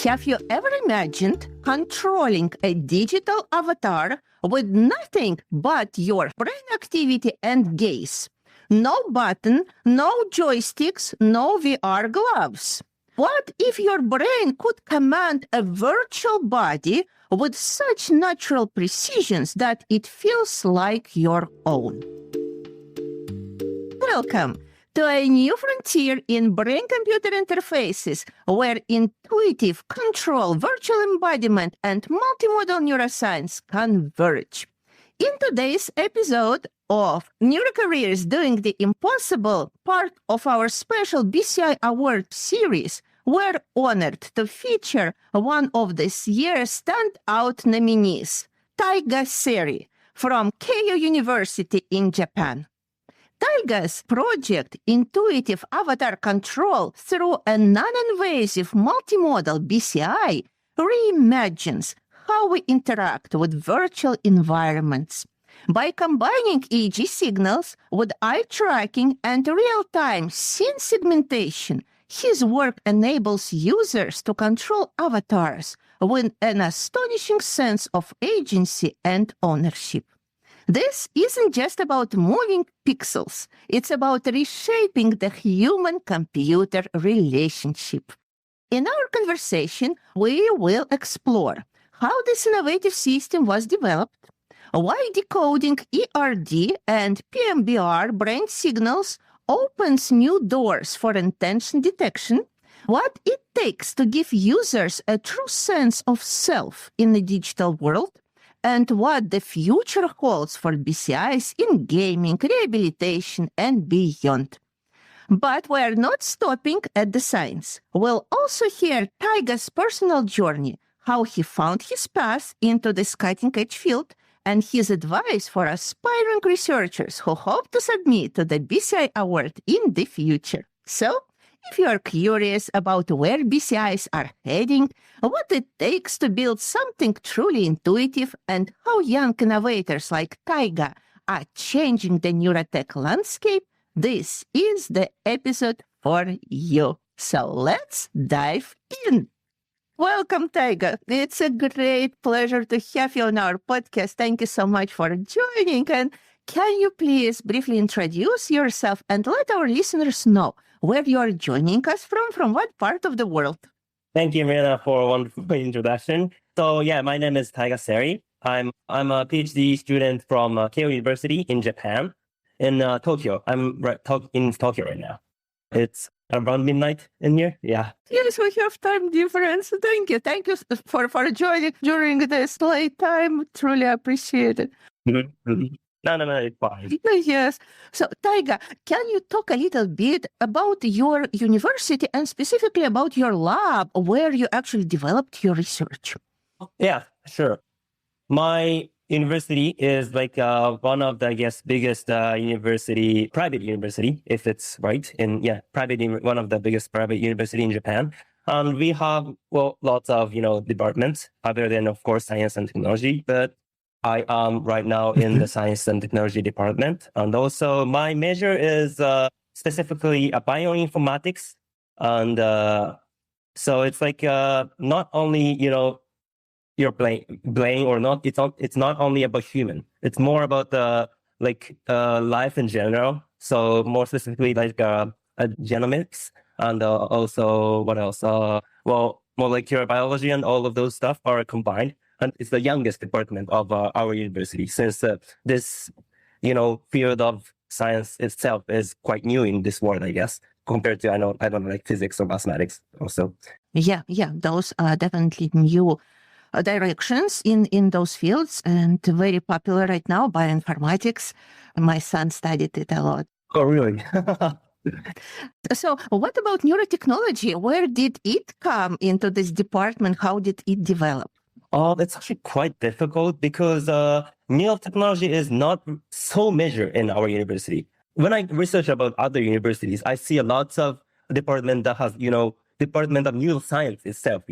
Have you ever imagined controlling a digital avatar with nothing but your brain activity and gaze? No button, no joysticks, no VR gloves. What if your brain could command a virtual body with such natural precisions that it feels like your own? Welcome to a new frontier in brain-computer interfaces where intuitive control, virtual embodiment, and multimodal neuroscience converge. In today's episode of Neurocareers Doing the Impossible, part of our special BCI Award series, we're honored to feature one of this year's standout nominees, Taiga Seri from Keio University in Japan. Taiga's project, Intuitive Avatar Control through a non-invasive multimodal BCI, reimagines how we interact with virtual environments. By combining EEG signals with eye tracking and real-time scene segmentation, his work enables users to control avatars with an astonishing sense of agency and ownership. This isn't just about moving pixels. It's about reshaping the human-computer relationship. In our conversation, we will explore how this innovative system was developed, why decoding ERD and PMBR brain signals opens new doors for intention detection, what it takes to give users a true sense of self in the digital world, and what the future holds for BCIs in gaming, rehabilitation, and beyond. But we're not stopping at the science. We'll also hear Taiga's personal journey, how he found his path into this cutting-edge field, and his advice for aspiring researchers who hope to submit to the BCI Award in the future. So, if you are curious about where BCIs are heading, what it takes to build something truly intuitive, and how young innovators like Taiga are changing the neurotech landscape, this is the episode for you. So let's dive in. Welcome, Taiga. It's a great pleasure to have you on our podcast. Thank you so much for joining. And can you please briefly introduce yourself and let our listeners know where you are joining us from what part of the world? Thank you, Mirna, for a wonderful introduction. So yeah, my name is Taiga Seri. I'm a PhD student from Keio University in Japan, in Tokyo. I'm in Tokyo right now. It's around midnight in here. Yeah. Yes, we have time difference. Thank you. Thank you for joining during this late time. Truly appreciate it. No, it's fine. Yes. So, Taiga, can you talk a little bit about your university and specifically about your lab where you actually developed your research? Yeah, sure. My university is like one of the, I guess, biggest private university, if it's right. One of the biggest private university in Japan. And we have, lots of, departments other than, of course, science and technology. But I am right now in the science and technology department. And also my major is specifically bioinformatics. And so it's like not only, your brain or not, it's not only about human. It's more about the life in general. So more specifically like genomics and also what else? Molecular biology and all of those stuff are combined. And it's the youngest department of our university since this, field of science itself is quite new in this world, I guess, compared to, I don't know, like physics or mathematics also. Yeah, those are definitely new directions in those fields and very popular right now, bioinformatics. My son studied it a lot. Oh, really? So what about neurotechnology? Where did it come into this department? How did it develop? It's actually quite difficult because neurotechnology is not so measured in our university. When I research about other universities, I see a lot of department that has, department of neuroscience itself,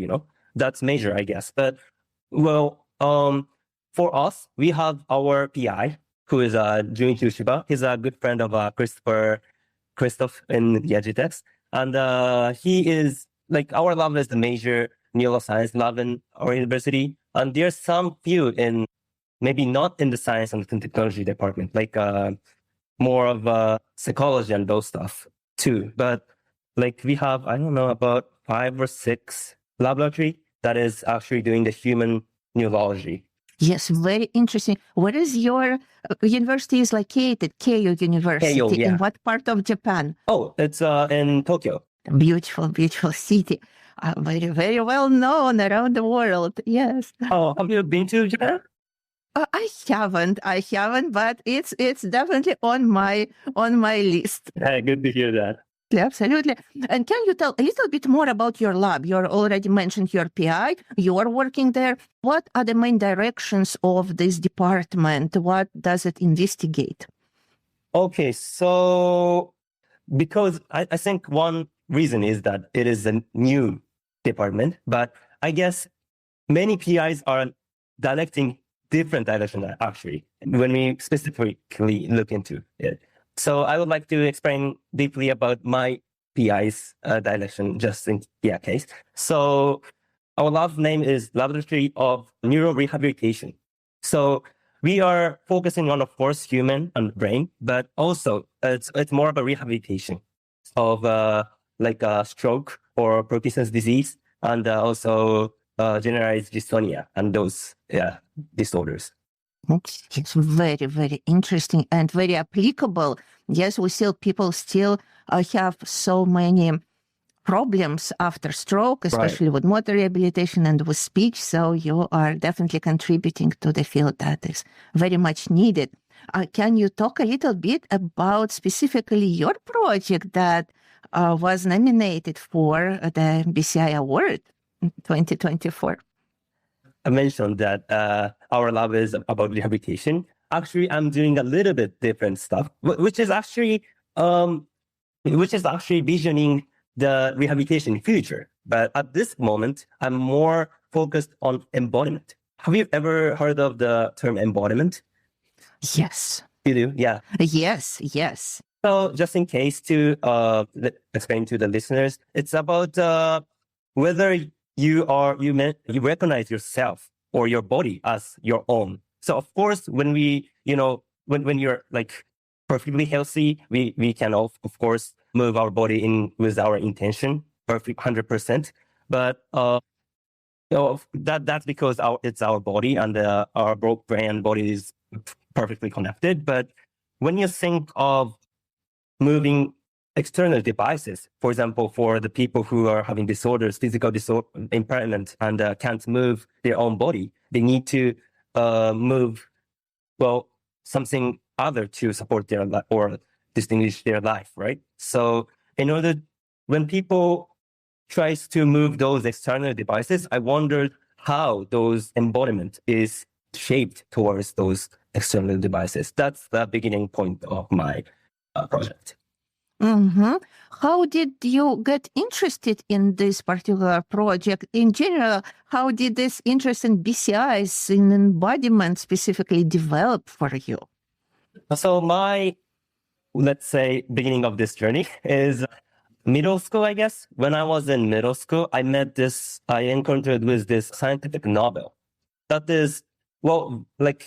that's major, I guess. But for us, we have our PI, who is Junichi Ushiba. He's a good friend of Christoph in Yagitex. And he is like, our lab is the major neuroscience lab in our university. And there's some field in maybe not in the science and technology department, like more of psychology and those stuff too. But like we have, I don't know, about 5 or 6 laboratory that is actually doing the human neurology. Yes, very interesting. Where is your university is located? Keio University. Keio, yeah. In what part of Japan? Oh, it's in Tokyo. Beautiful, beautiful city. Very, very well known around the world. Yes. Oh, have you been to Japan? I haven't, but it's definitely on my list. Good to hear that. Absolutely. And can you tell a little bit more about your lab? You already mentioned your PI. You are working there. What are the main directions of this department? What does it investigate? Okay, so because I think one reason is that it is a new department, but I guess many PIs are directing different directions actually when we specifically look into it. So I would like to explain deeply about my PI's direction just in case. So our lab name is Laboratory of Neuro-Rehabilitation. So we are focusing on, of course, human and brain, but also it's more of a rehabilitation of like a stroke or Parkinson's disease, and also generalized dystonia and those disorders. It's very, very interesting and very applicable. Yes, people still have so many problems after stroke, especially with motor rehabilitation and with speech. So you are definitely contributing to the field that is very much needed. Can you talk a little bit about specifically your project that was nominated for the BCI Award in 2024? I mentioned that our lab is about rehabilitation. Actually, I'm doing a little bit different stuff, which is actually visioning the rehabilitation future. But at this moment, I'm more focused on embodiment. Have you ever heard of the term embodiment? Yes. You do? Yeah. Yes. So just in case to explain to the listeners, it's about whether you recognize yourself or your body as your own. So of course, when when you're like perfectly healthy, we can of course move our body in with our intention, perfect 100%. But that's because it's our body and our brain and body is perfectly connected. But when you think of moving external devices, for example, for the people who are having disorders, physical impairment, and can't move their own body, they need to move, something other to support their life or distinguish their life, right? So when people tries to move those external devices, I wondered how those embodiment is shaped towards those external devices. That's the beginning point of my project. Mm-hmm. How did you get interested in this particular project? In general, how did this interest in BCIs, in embodiment specifically, develop for you? So my, let's say, beginning of this journey is middle school, I guess. When I was in middle school, I encountered with this scientific novel that is,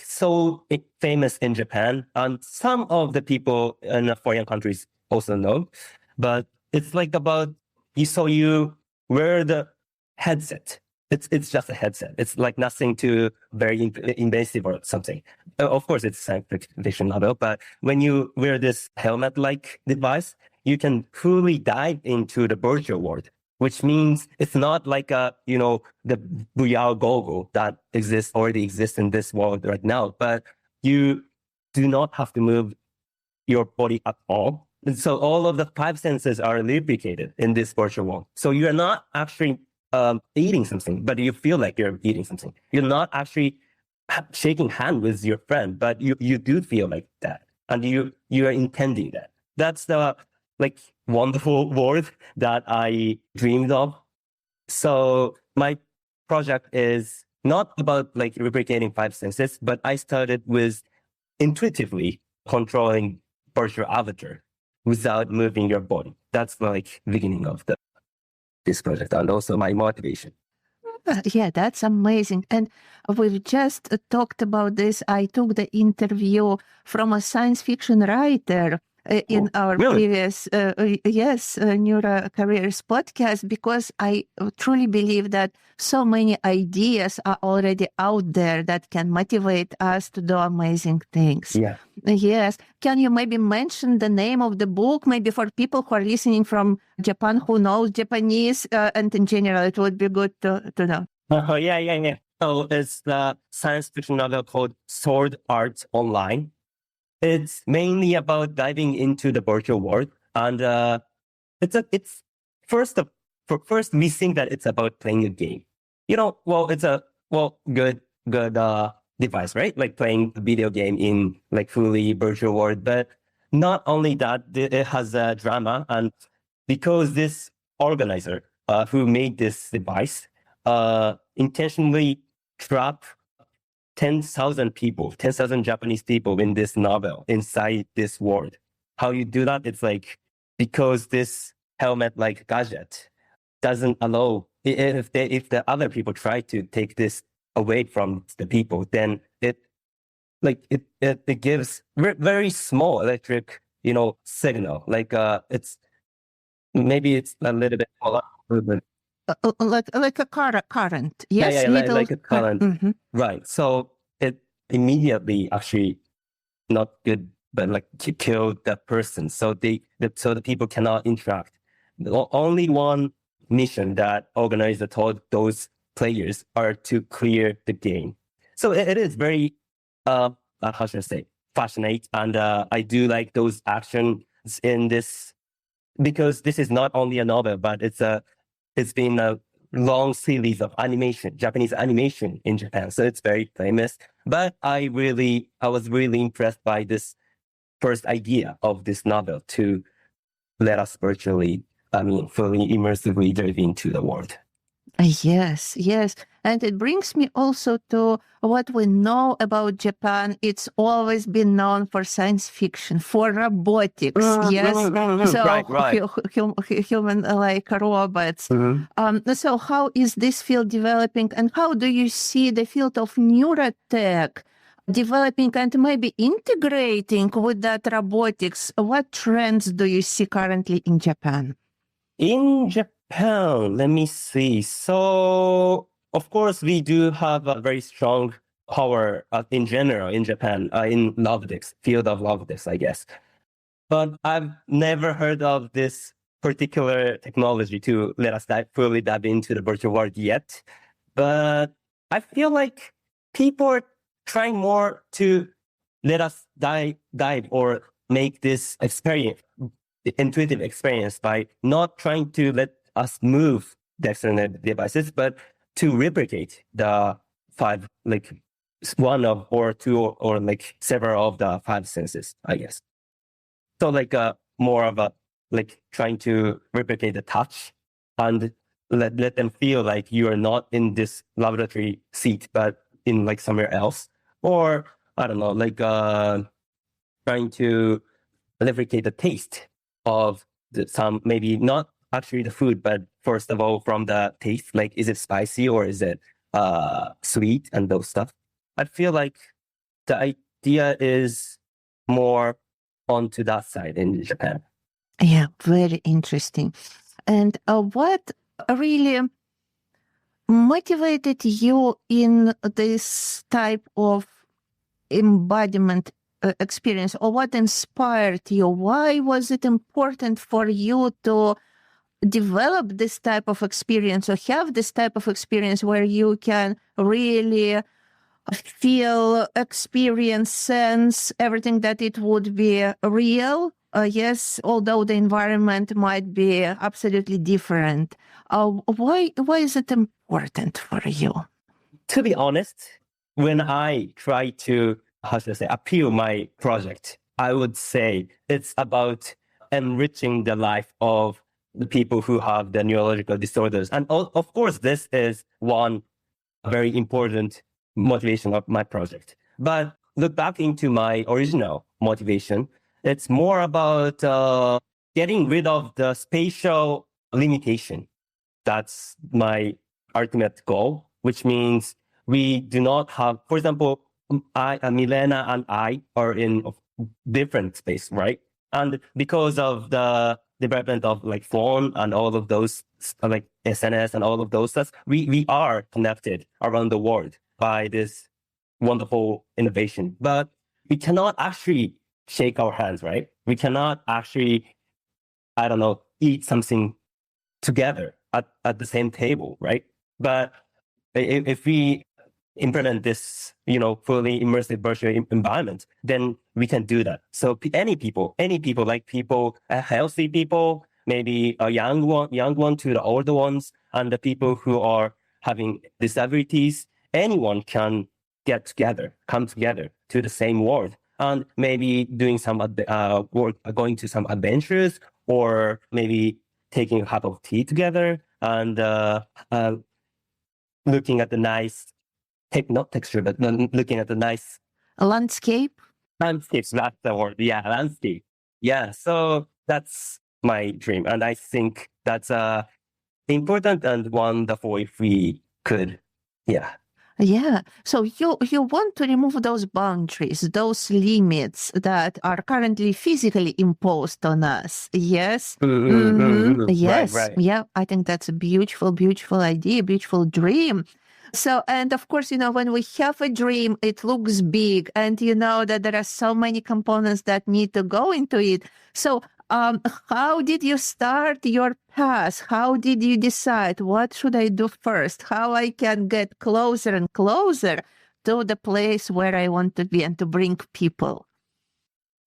so famous in Japan, and some of the people in foreign countries also know, but it's like about you wear the headset. It's just a headset. It's like nothing too very invasive or something. Of course, it's science fiction novel, but when you wear this helmet-like device, you can fully dive into the virtual world, which means it's not like the VR goggle that already exists in this world right now, but you do not have to move your body at all. And so all of the 5 senses are lubricated in this virtual world. So you're not actually eating something, but you feel like you're eating something. You're not actually shaking hand with your friend, but you do feel like that. And you are intending that. That's the wonderful world that I dreamed of. So my project is not about lubricating 5 senses, but I started with intuitively controlling virtual avatar without moving your body. That's beginning of this project and also my motivation. Yeah, that's amazing. And we've just talked about this. I took the interview from a science fiction writer in our Really? previous, Neuro Careers podcast, because I truly believe that so many ideas are already out there that can motivate us to do amazing things. Yeah. Yes. Can you maybe mention the name of the book, maybe for people who are listening from Japan who knows Japanese, and in general, it would be good to know. Yeah. So it's the science fiction novel called Sword Art Online. It's mainly about diving into the virtual world, and it's first we think that it's about playing a game. It's a good device, right? Like playing a video game in like fully virtual world. But not only that, it has a drama, and because this organizer who made this device intentionally trapped 10,000 Japanese people in this novel, inside this world. How you do that? It's like, because this helmet-like gadget doesn't allow, if the other people try to take this away from the people, then it gives very small electric, signal. Like it's a little bit but Like a current. Yes, yeah, little like a current. Mm-hmm. Right. So it immediately actually not good, but like to kill that person. So the people cannot interact. Only one mission that organizer told those players are to clear the game. So it is very how should I say, fascinating, and I do like those actions in this, because this is not only a novel, but it's been a long series of animation, Japanese animation in Japan. So it's very famous. But I was really impressed by this first idea of this novel to let us fully immersively dive into the world. Yes. And it brings me also to what we know about Japan. It's always been known for science fiction, for robotics. Yes. So Right. human-like robots. So how is this field developing, and how do you see the field of neurotech developing and maybe integrating with that robotics? What trends do you see currently in Japan? In Japan, let me see. So, of course, we do have a very strong power in general in Japan, in robotics, field of robotics, I guess. But I've never heard of this particular technology to let us fully dive into the virtual world yet. But I feel like people are trying more to let us dive or make this intuitive experience by not trying to let us move the external devices, but to replicate the five, like one of or two or like several of the five senses, I guess. So like more of a like trying to replicate the touch and let them feel like you are not in this laboratory seat, but in like somewhere else. Or I don't know, like trying to replicate the taste of some, maybe not actually the food, but first of all from the taste, like is it spicy or is it sweet and those stuff. I feel like the idea is more onto that side in Japan. Yeah, very interesting. And what really motivated you in this type of embodiment experience, or what inspired you? Why was it important for you to develop this type of experience, or have this type of experience where you can really feel, experience, sense everything that it would be real? Yes, although the environment might be absolutely different. Why is it important for you? To be honest, when I try to, how should I say, appeal my project, I would say it's about enriching the life of the people who have the neurological disorders. And of course, this is one very important motivation of my project. But look back into my original motivation. It's more about getting rid of the spatial limitation. That's my ultimate goal, which means we do not have, for example, Milena and I are in different space, right? And because of the development of like phone and all of those like SNS and all of those stuff, we are connected around the world by this wonderful innovation. But we cannot actually shake our hands, right? We cannot actually, I don't know, eat something together at the same table, right? But if we implement this, fully immersive virtual environment, then we can do that. So any people, like people, healthy people, maybe a young one to the older ones, and the people who are having disabilities, anyone can come together to the same world, and maybe doing some work, going to some adventures, or maybe taking a cup of tea together and looking at the nice, not texture, but looking at the nice Landscape. landscapes. That's the word. Yeah, landscape. Yeah, so that's my dream, and I think that's important and wonderful if we could. Yeah. Yeah. So you want to remove those boundaries, those limits that are currently physically imposed on us. Yes. Yes. Right. Yeah. I think that's a beautiful, beautiful idea, beautiful dream. So, and of course, when we have a dream, it looks big, and that there are so many components that need to go into it. So, how did you start your path? How did you decide what should I do first? How I can get closer and closer to the place where I want to be and to bring people?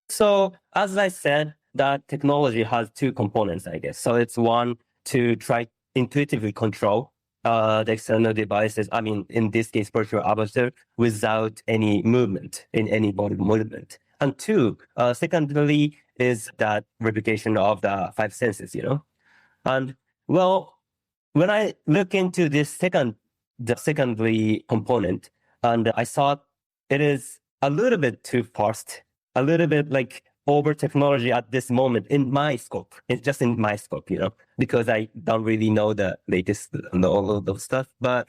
So, as I said, that technology has two components, I guess. So it's one to try intuitively control the external devices. I mean, in this case, virtual avatar without any movement in any body movement. And two, secondly, is that replication of the five senses, And well, when I look into this the secondary component, and I thought it is a little bit too fast, a little bit like over technology at this moment in my scope. It's just in my scope, because I don't really know the latest and all of those stuff. But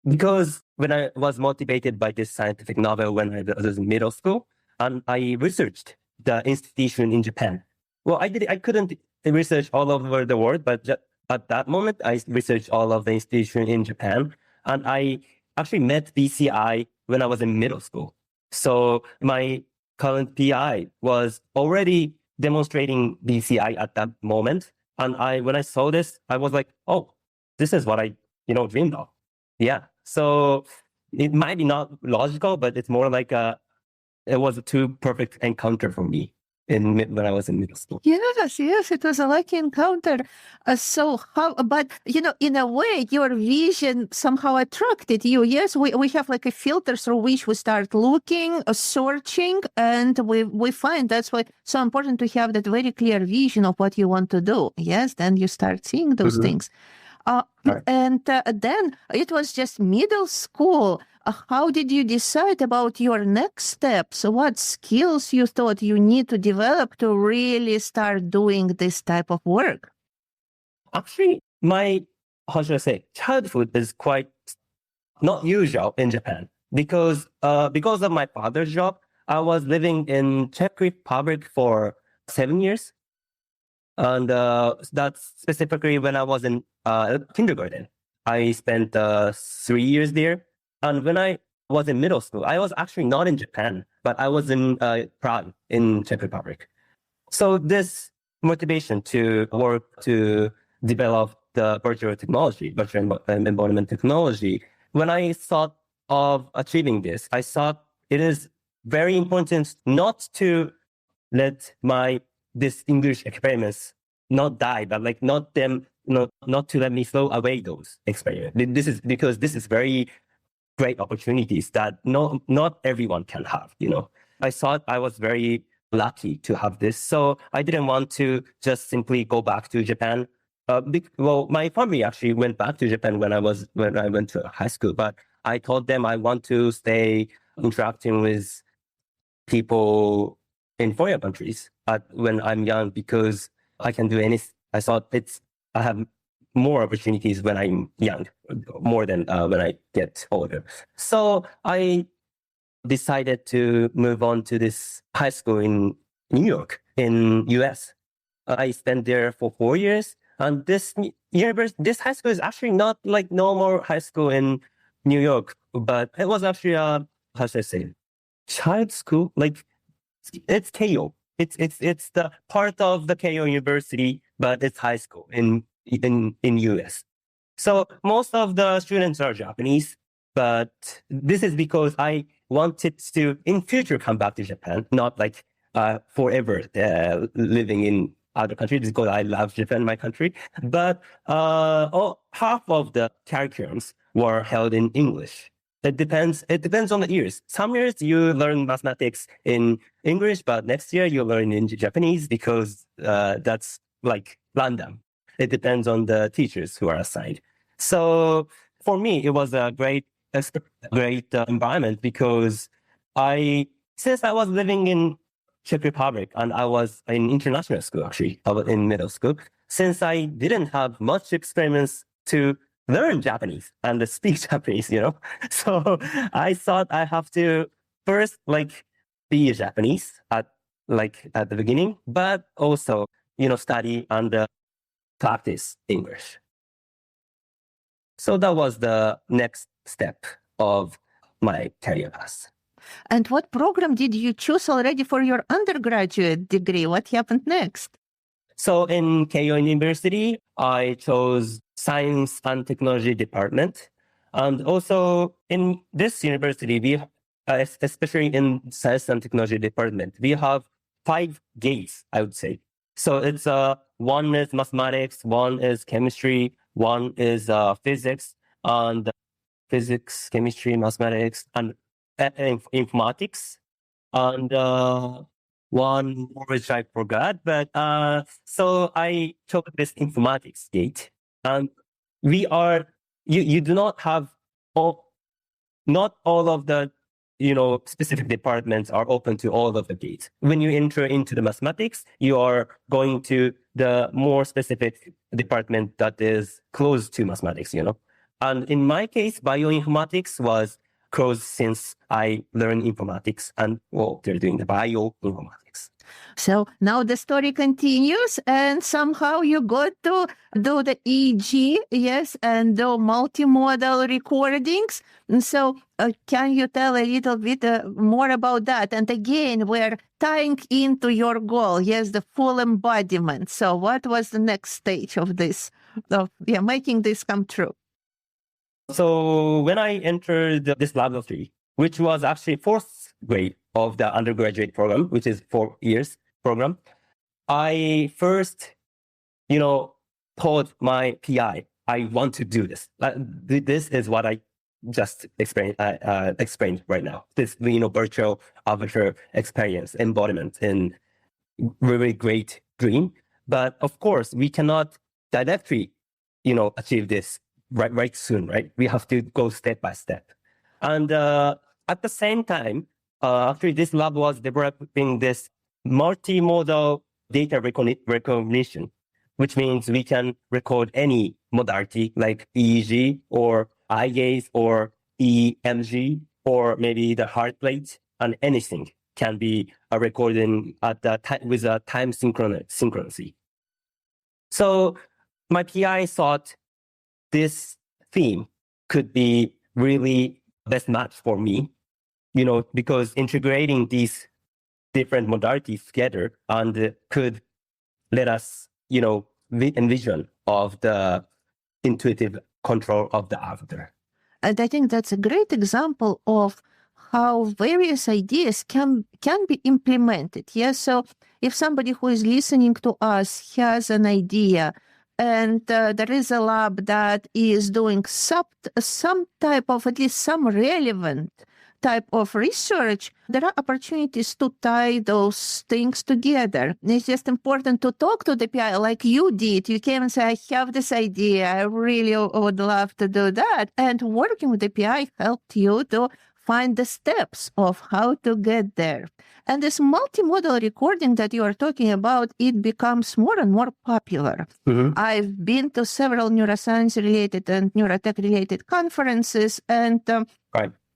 because when I was motivated by this scientific novel when I was in middle school, and I researched the institution in Japan. Well, I couldn't research all over the world, but at that moment, I researched all of the institution in Japan, and I actually met BCI when I was in middle school. So my current PI was already demonstrating BCI at that moment, and when I saw this, I was like, oh, this is what I dreamed of. Yeah. So it might be not logical, but it's more like it was a too perfect encounter for me when I was in middle school. Yes, it was a lucky encounter. But in a way, your vision somehow attracted you. Yes, we have like a filter through which we start looking, searching, and we find that's why it's so important to have that very clear vision of what you want to do. Yes, then you start seeing those things. Right. And then it was just middle school. How did you decide about your next steps? What skills you thought you need to develop to really start doing this type of work? Actually, how should I say, childhood is quite not usual in Japan because of my father's job. I was living in Czech Republic for 7 years. And that's specifically when I was in kindergarten. I spent 3 years there. And when I was in middle school, I was actually not in Japan, but I was in Prague in Czech Republic. So this motivation to work to develop the virtual embodiment technology, when I thought of achieving this, I thought it is very important not to let this English experiments not die, but like not to let me throw away those experiments. This is very great opportunities that not everyone can have. I thought I was very lucky to have this, so I didn't want to just simply go back to Japan. My family actually went back to Japan when I went to high school, but I told them I want to stay interacting with people in foreign countries when I'm young because I can do anything. I thought I have more opportunities when I'm young, more than when I get older. So I decided to move on to this high school in New York, in US. I spent there for 4 years. And this high school is actually not like normal high school in New York, but it was actually how should I say, child school. Like it's Keio. It's the part of the Keio University, but it's high school in US. So most of the students are Japanese, but this is because I wanted to in future come back to Japan, not like forever living in other countries, because I love Japan, my country. But half of the curriculums were held in English. It depends on the years. Some years you learn mathematics in English, but next year you learn in Japanese, because that's like random. It depends on the teachers who are assigned. So for me, it was a great environment, because since I was living in Czech Republic and I was in international school, actually, I was in middle school, since I didn't have much experience to learn Japanese and speak Japanese, So I thought I have to first be Japanese at the beginning, but also, study and practice English. So that was the next step of my career path. And what program did you choose already for your undergraduate degree? What happened next? So in Keio University, I chose Science and Technology Department. And also in this university, we, especially in Science and Technology Department, we have 5 gates, I would say. So it's one is mathematics, one is chemistry, one is physics, and physics, chemistry, mathematics, and informatics, and one more which I forgot. But so I took this informatics gate, and you do not have not all of the specific departments are open to all of the gates. When you enter into the mathematics, you are going to the more specific department that is close to mathematics, And in my case, bioinformatics was close, since I learned informatics, and they're doing the bioinformatics. So now the story continues, and somehow you got to do the EEG, yes, and do multimodal recordings. And so can you tell a little bit more about that? And again, we're tying into your goal, yes, the full embodiment. So what was the next stage of this, making this come true? So when I entered this laboratory, which was actually 4th grade of the undergraduate program, which is 4 years program, I first, told my PI, I want to do this. This is what I just explained right now. This, virtual avatar experience, embodiment in really great dream. But of course, we cannot directly, achieve this right soon, right? We have to go step by step. And at the same time, actually, this lab was developing this multimodal data recognition, which means we can record any modality like EEG or eye gaze or EMG or maybe the heart rate, and anything can be recorded at the with a time synchronicity. So my PI thought this theme could be really best match for me, because integrating these different modalities together and could let us, envision of the intuitive control of the avatar. And I think that's a great example of how various ideas can be implemented. Yes, so if somebody who is listening to us has an idea, and there is a lab that is doing some type of, at least some relevant type of research, there are opportunities to tie those things together. It's just important to talk to the PI like you did. You came and say, I have this idea. I really would love to do that. And working with the PI helped you to find the steps of how to get there. And this multimodal recording that you are talking about, it becomes more and more popular. I've been to several neuroscience-related and neurotech-related conferences, and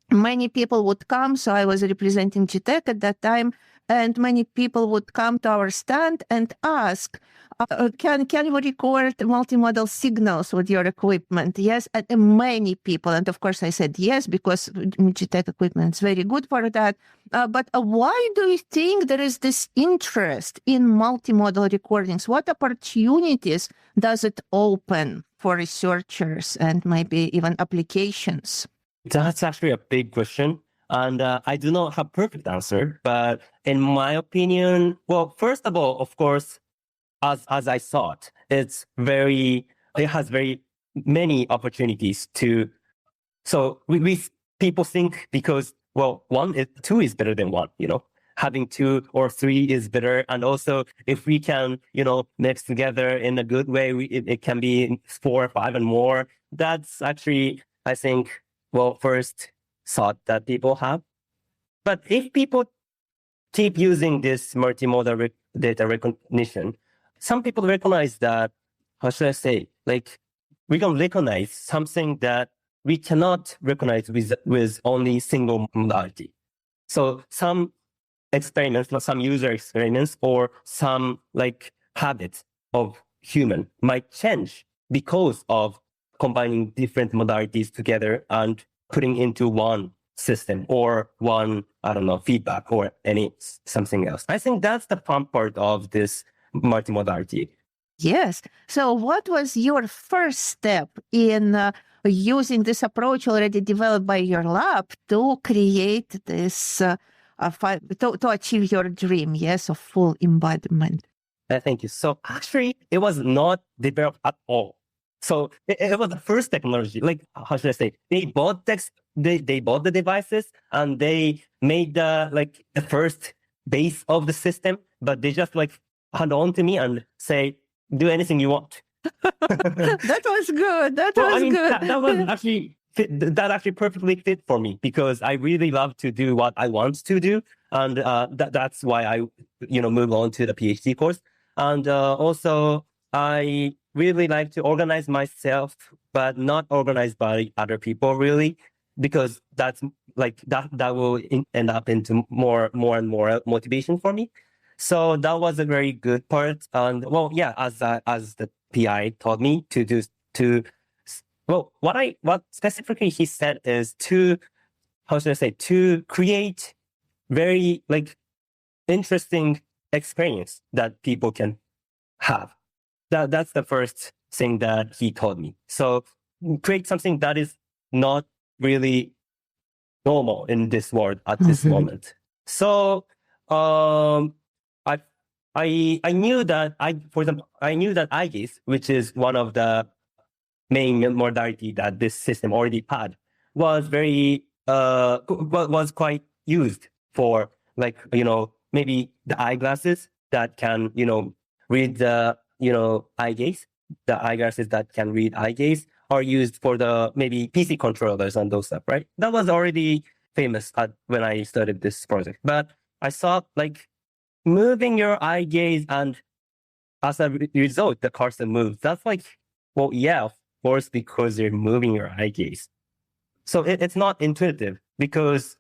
many people would come. So I was representing GTech at that time, and many people would come to our stand and ask, can you record multimodal signals with your equipment? Yes, and many people. And of course, I said yes, because GTech equipment is very good for that. But why do you think there is this interest in multimodal recordings? What opportunities does it open for researchers and maybe even applications? That's actually a big question. And I do not have a perfect answer. But in my opinion, well, first of all, of course, as I saw it, it has very many opportunities to. So we people think because, well, two is better than one, having two or three is better. And also if we can, mix together in a good way, it can be 4 or 5 and more. That's actually, I think, well, first thought that people have. But if people keep using this multimodal data recognition, some people recognize that, how should I say, like we can recognize something that we cannot recognize with only single modality. So some experiments, some user experiments, or some like habits of human might change because of combining different modalities together and putting into one system or one, I don't know, feedback or something else. I think that's the fun part of this multimodality. Yes. So what was your first step in using this approach already developed by your lab to create this, to achieve your dream, yes, of full embodiment? Thank you. So actually, it was not developed at all. So it was the first technology. Like, how should I say? They bought they bought the devices and they made the first base of the system, but they just hand on to me and say, do anything you want. That was good. That was good. That was actually that actually perfectly fit for me because I really love to do what I want to do, and that's why I move on to the PhD course. And also I really like to organize myself, but not organized by other people really, because that's that will end up into more and more motivation for me. So that was a very good part. And well, yeah, as the PI taught me to do what specifically he said is to, how should I say, to create very interesting experience that people can have. That's the first thing that he told me. So create something that is not really normal in this world at this moment. So I knew that I knew that eye gaze, which is one of the main modality that this system already had, was very was quite used for maybe the eyeglasses that can read the eye gaze. The eyeglasses that can read eye gaze are used for the maybe PC controllers and those stuff, right? That was already famous when I started this project. But I saw moving your eye gaze and as a result, the cursor moves. That's well, yeah, of course, because you're moving your eye gaze. So it's not intuitive because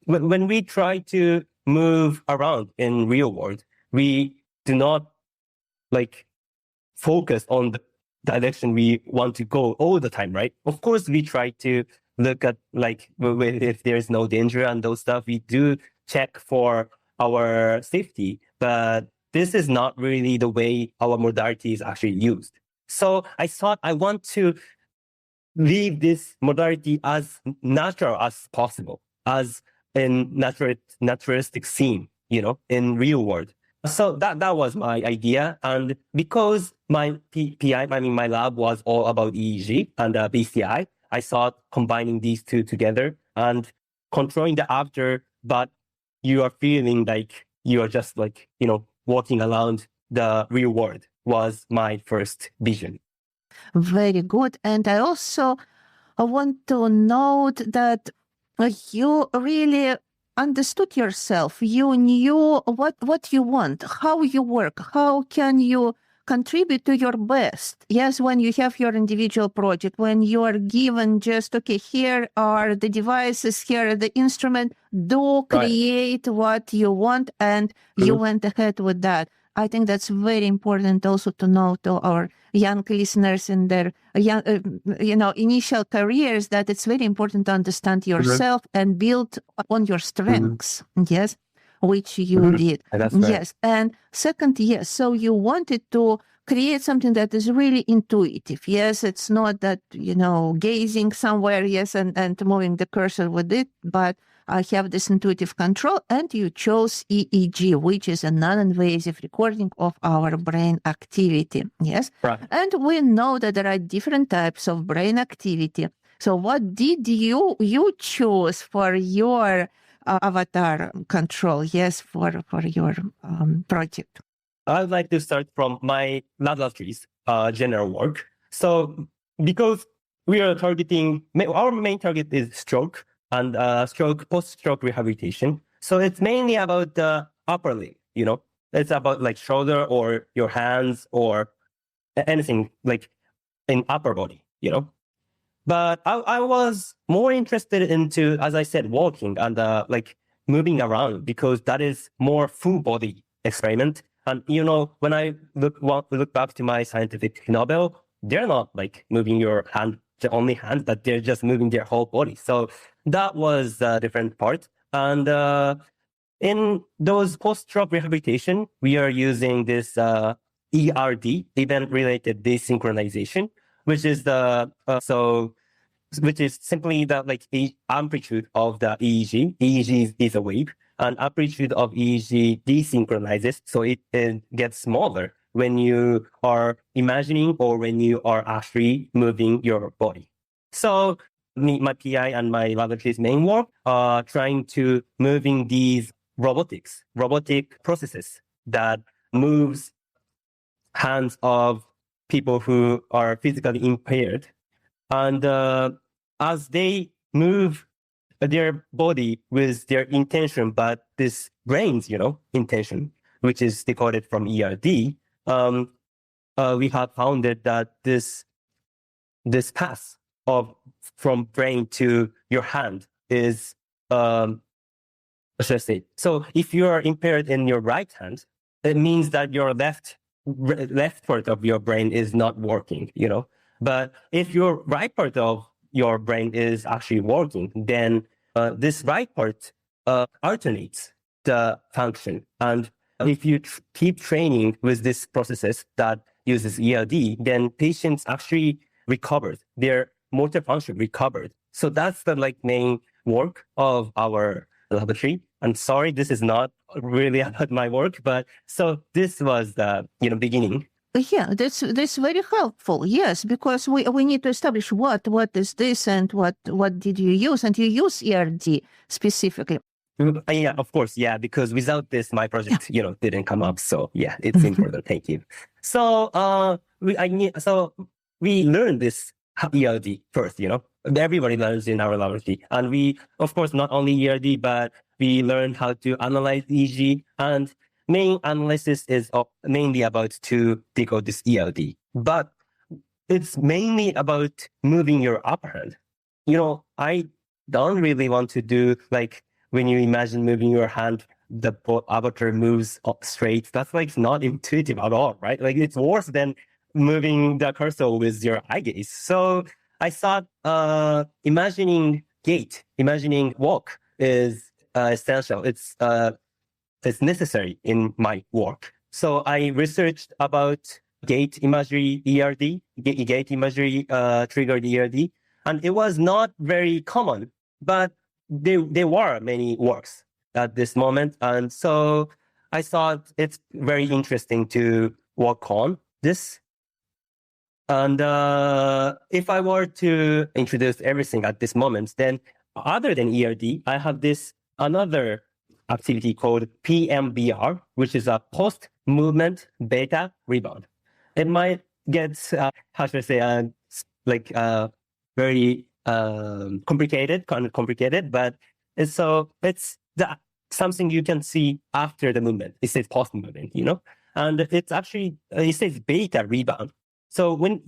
when we try to move around in real world, we do not focus on the direction we want to go all the time, right? Of course, we try to look at if there's no danger and those stuff. We do check for our safety, but this is not really the way our modality is actually used. So I thought I want to leave this modality as natural as possible, as in naturalistic scene, in real world. So that was my idea. And because my my lab was all about EEG and BCI, I thought combining these two together and controlling the after, but you are feeling like you are just walking around the real world was my first vision. Very good. And I also want to note that You really understood yourself. You knew what you want, how you work, how can you contribute to your best. Yes, when you have your individual project, when you are given just, okay, here are the devices, here are the instrument, do create what you want, and you went ahead with that. I think that's very important also to know to our young listeners in their young, initial careers, that it's very important to understand yourself and build on your strengths. Yes, which you did. That's right. Yes, and second, yes. So you wanted to create something that is really intuitive. Yes, it's not that gazing somewhere. Yes, and moving the cursor with it, but I have this intuitive control, and you chose EEG, which is a non-invasive recording of our brain activity. Yes. Right. And we know that there are different types of brain activity. So what did you choose for your avatar control? Yes, for your project. I'd like to start from my laboratory's general work. So because we are targeting, our main target is stroke and post-stroke rehabilitation. So it's mainly about the upper limb, it's about like shoulder or your hands or anything like in upper body, But I was more interested into, as I said, walking and like moving around, because that is more full body experiment. And when I look back to my scientific Nobel, they're not like moving your hand, the only hand, that they're just moving their whole body. So that was a different part. And in those post-stroke rehabilitation, we are using this ERD, event-related desynchronization, which is which is simply the amplitude of the EEG. EEG is a wave, and amplitude of EEG desynchronizes, so it gets smaller when you are imagining or when you are actually moving your body. So my PI and my laboratory's main work are trying to moving these robotic processes that moves hands of people who are physically impaired. And as they move their body with their intention, but this brain's, intention, which is decoded from ERD, we have found that this path from brain to your hand is, what should I say? So if you are impaired in your right hand, it means that your left part of your brain is not working, But if your right part of your brain is actually working, then this right part alternates the function. And if you keep training with these processes that uses ERD, then patients actually recovered, their motor function recovered. So that's the main work of our laboratory. I'm sorry, this is not really about my work, but so this was the beginning. Yeah, that's very helpful. Yes, because we need to establish what is this and what did you use, and you use ERD specifically. Yeah, of course. Yeah, because without this, my project, didn't come up. So yeah, it's important. Thank you. So we learned this ERD first. Everybody learns in our laboratory, and we, of course, not only ERD, but we learned how to analyze EEG, and main analysis is mainly about to decode this ERD, but it's mainly about moving your upper hand. I don't really want to do when you imagine moving your hand, the avatar moves up straight. That's not intuitive at all, right? It's worse than moving the cursor with your eye gaze. So I thought imagining walk is essential. It's necessary in my work. So I researched about gait imagery ERD, gait imagery triggered ERD, and it was not very common, but there were many works at this moment. And so I thought it's very interesting to work on this. And if I were to introduce everything at this moment, then other than ERD, I have this another activity called PMBR, which is a post-movement beta rebound. It might get, how should I say, very complicated, kind of complicated, but it's something you can see after the movement. It says post movement, and it's actually it says beta rebound. So when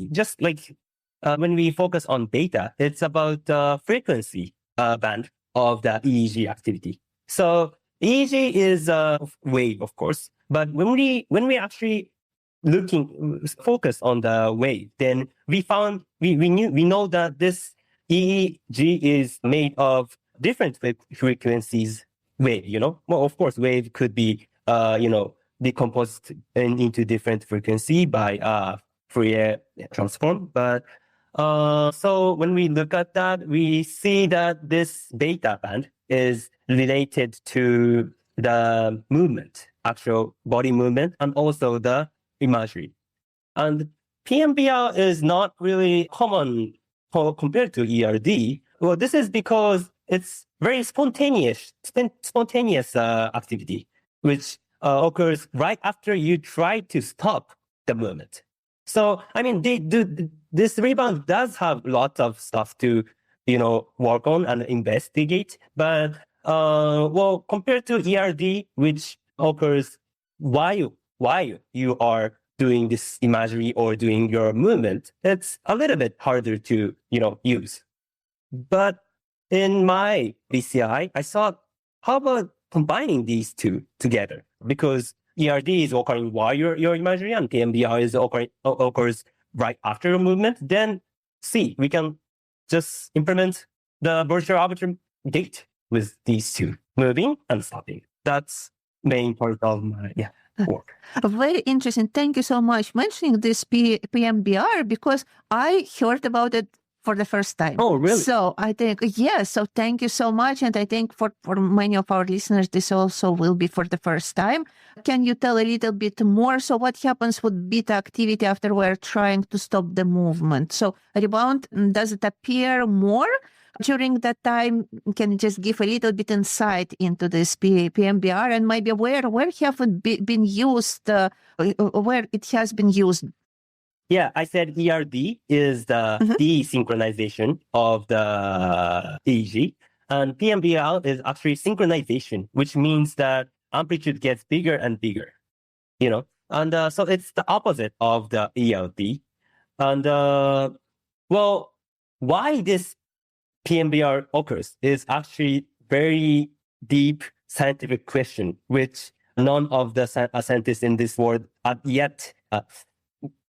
we focus on beta, it's about the frequency band of the EEG activity. So EEG is a wave, of course, but when we actually focus on the wave, then we know that this EEG is made of different frequencies wave, Well, of course, wave could be, decomposed into different frequency by Fourier transform. But so when we look at that, we see that this beta band is related to the movement, actual body movement, and also the imagery. And PMBR is not really common compared to ERD. Well, this is because it's very spontaneous activity, which occurs right after you try to stop the movement. So, I mean, this rebound does have lots of stuff to, work on and investigate. But, compared to ERD, which occurs while you are doing this imagery or doing your movement, it's a little bit harder to, use. But in my BCI, I thought, how about combining these two together? Because ERD is occurring while you're imagining, and PMBR occurs right after a movement. Then we can just implement the virtual arbiter gate with these two, moving and stopping. That's main part of my work. Very interesting. Thank you so much mentioning this PMBR, because I heard about it for the first time. Oh, really? So I think, so thank you so much. And I think for many of our listeners, this also will be for the first time. Can you tell a little bit more? So what happens with beta activity after we're trying to stop the movement? So rebound, does it appear more during that time? Can you just give a little bit insight into this PMBR and maybe where have it been used, where it has been used? Yeah, I said ERD is the desynchronization of the EEG, and PMBR is actually synchronization, which means that amplitude gets bigger and bigger, and so it's the opposite of the ELD. And why this PMBR occurs is actually very deep scientific question, which none of the scientists in this world have yet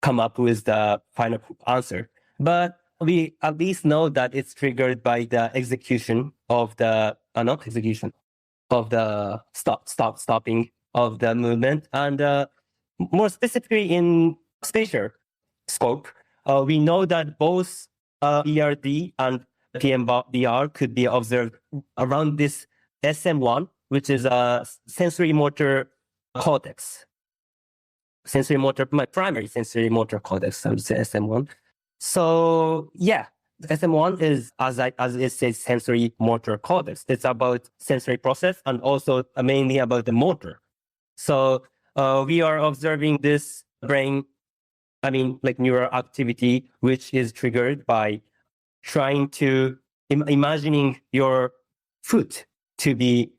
come up with the final answer. But we at least know that it's triggered by the execution of the stopping of the movement. And more specifically in spatial scope, we know that both ERD and PMBR could be observed around this SM1, which is a sensory motor cortex. My primary sensory motor cortex, I would say SM1. So SM1 is, as it says, sensory motor cortex. It's about sensory process and also mainly about the motor. So we are observing this brain, neural activity, which is triggered by trying to imagining your foot to be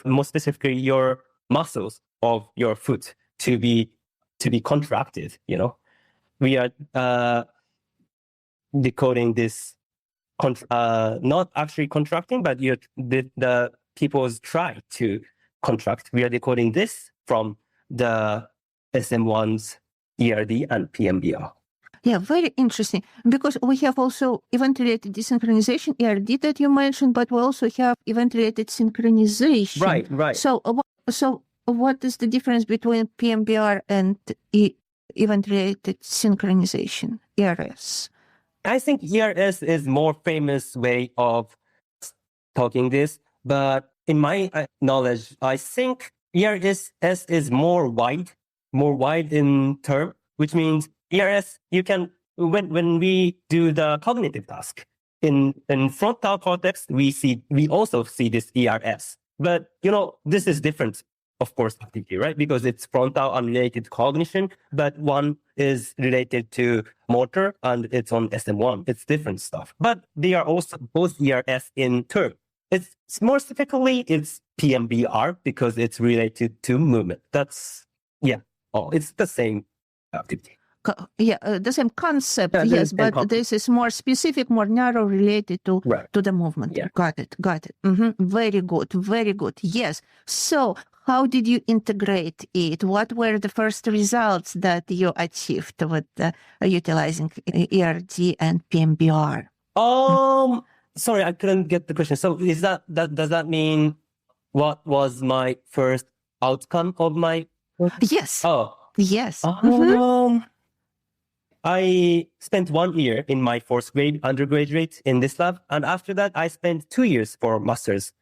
more specifically your muscles of your foot to be contracted. We are decoding this, not actually contracting, but the people's try to contract. We are decoding this from the SM1's ERD and PMBR. Yeah, very interesting. Because we have also event-related desynchronization, ERD that you mentioned, but we also have event-related synchronization. Right. So what is the difference between PMBR and event-related synchronization, ERS? I think ERS is more famous way of talking this, but in my knowledge, I think ERS is more wide in term, which means ERS, you can, when we do the cognitive task, in frontal cortex, we also see this ERS. But, this is different of course, activity, right? Because it's frontal unrelated to cognition, but one is related to motor and it's on SM1. It's different stuff. But they are also both ERS in term. It's more specifically, it's PMBR because it's related to movement. That's, it's the same activity. The same concept, yes, but this is more specific, more narrow related to the movement. Yeah. Got it. Very good. Yes. So how did you integrate it? What were the first results that you achieved with utilizing ERD and PMBR? Sorry, I couldn't get the question. So is that does that mean what was my first outcome of my work? Yes. Oh. Yes. I spent 1 year in my fourth grade undergraduate in this lab. And after that, I spent 2 years for master's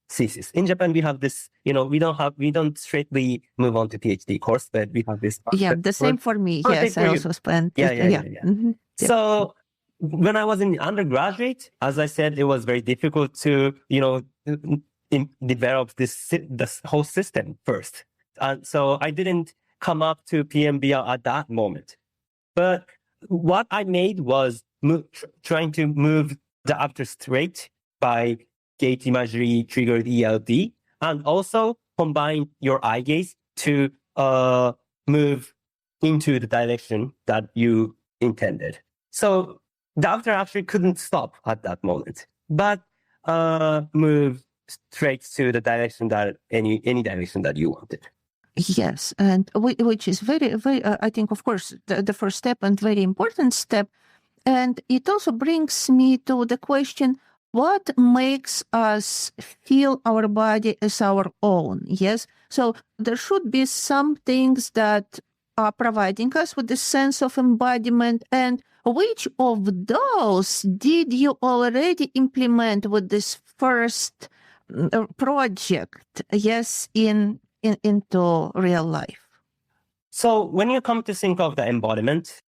thesis. In Japan, we have this, we don't straightly move on to PhD course, but we have this. Yeah, the same for me. Yes, I also spent. Yeah. Mm-hmm. So when I was in undergraduate, as I said, it was very difficult to, develop this whole system first. And so I didn't come up to PMBR at that moment. But what I made was trying to move the after straight by gate imagery triggered ELD, and also combine your eye gaze to move into the direction that you intended. So the after actually couldn't stop at that moment, but move straight to the direction that any direction that you wanted. Yes, and which is very, very, I think, of course, the first step and very important step. And it also brings me to the question, what makes us feel our body as our own? Yes, so there should be some things that are providing us with the sense of embodiment. And which of those did you already implement with this first project? Yes, into real life? So when you come to think of the embodiment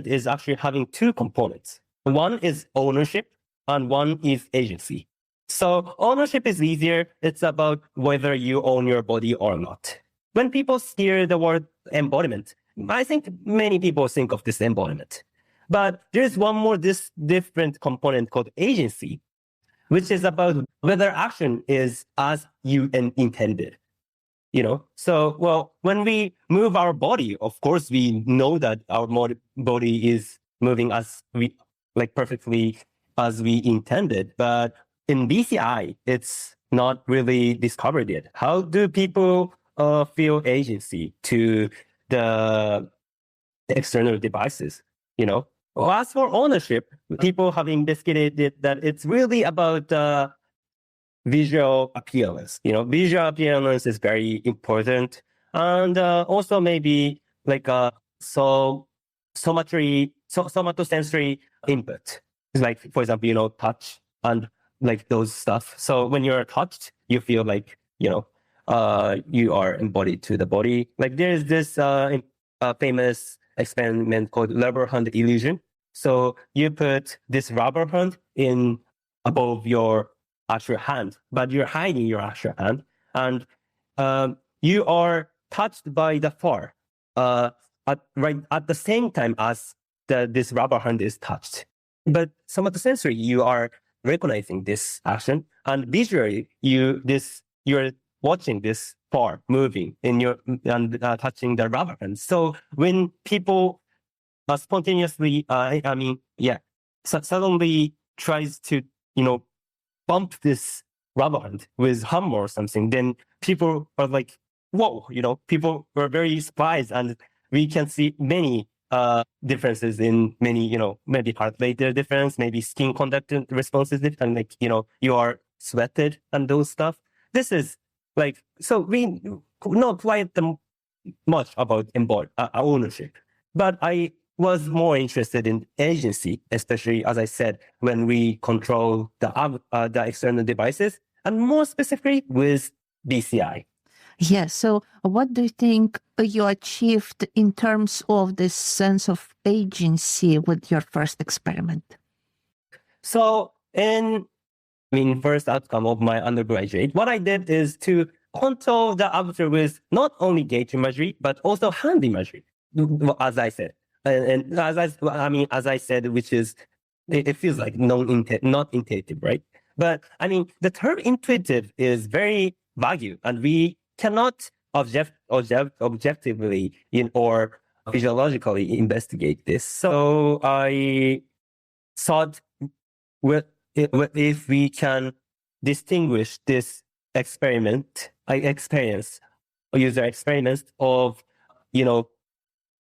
is actually having two components. One is ownership and one is agency. So ownership is easier. It's about whether you own your body or not. When people hear the word embodiment, I think many people think of this embodiment. But there's one more different component called agency, which is about whether action is as you intended. So, well, when we move our body, of course, we know that our body is moving as perfectly as we intended. But in BCI, it's not really discovered yet. How do people feel agency to the external devices? Well, as for ownership, people have investigated that it's really about visual appearance. Visual appearance is very important. And also maybe somatosensory input. It's like, for example, touch and those stuff. So when you're touched, you feel like, you are embodied to the body. There's this famous experiment called rubber hand illusion. So you put this rubber hand in above your actual hand, but you're hiding your actual hand, and you are touched by the far at the same time as this rubber hand is touched. But somatosensory, you are recognizing this action, and visually, you're watching this far moving in your and touching the rubber hand. So when people spontaneously, suddenly tries to bump this rubber hand with hammer or something, then people are like, whoa, people were very surprised, and we can see many differences in many, maybe heart rate difference, maybe skin conductor responses, and you are sweated and those stuff. This is so we know quite much about ownership, but I was more interested in agency, especially, as I said, when we control the external devices, and more specifically with BCI. Yes. So what do you think you achieved in terms of this sense of agency with your first experiment? So first outcome of my undergraduate, what I did is to control the avatar with not only gait imagery, but also hand imagery, as I said. And as I said, which is, it feels like not intuitive, right? But I mean, the term intuitive is very vague, and we cannot objectively or physiologically investigate this. So I thought if we can distinguish this user experiments of,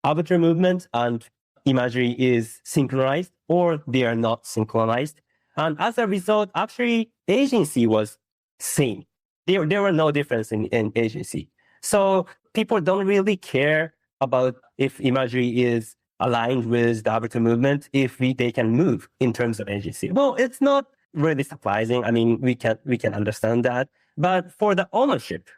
avatar movement and imagery is synchronized or they are not synchronized. And as a result, actually, agency was same. There were no difference in agency. So people don't really care about if imagery is aligned with the avatar movement, if they can move in terms of agency. Well, it's not really surprising. I mean, we can understand that. But for the ownership,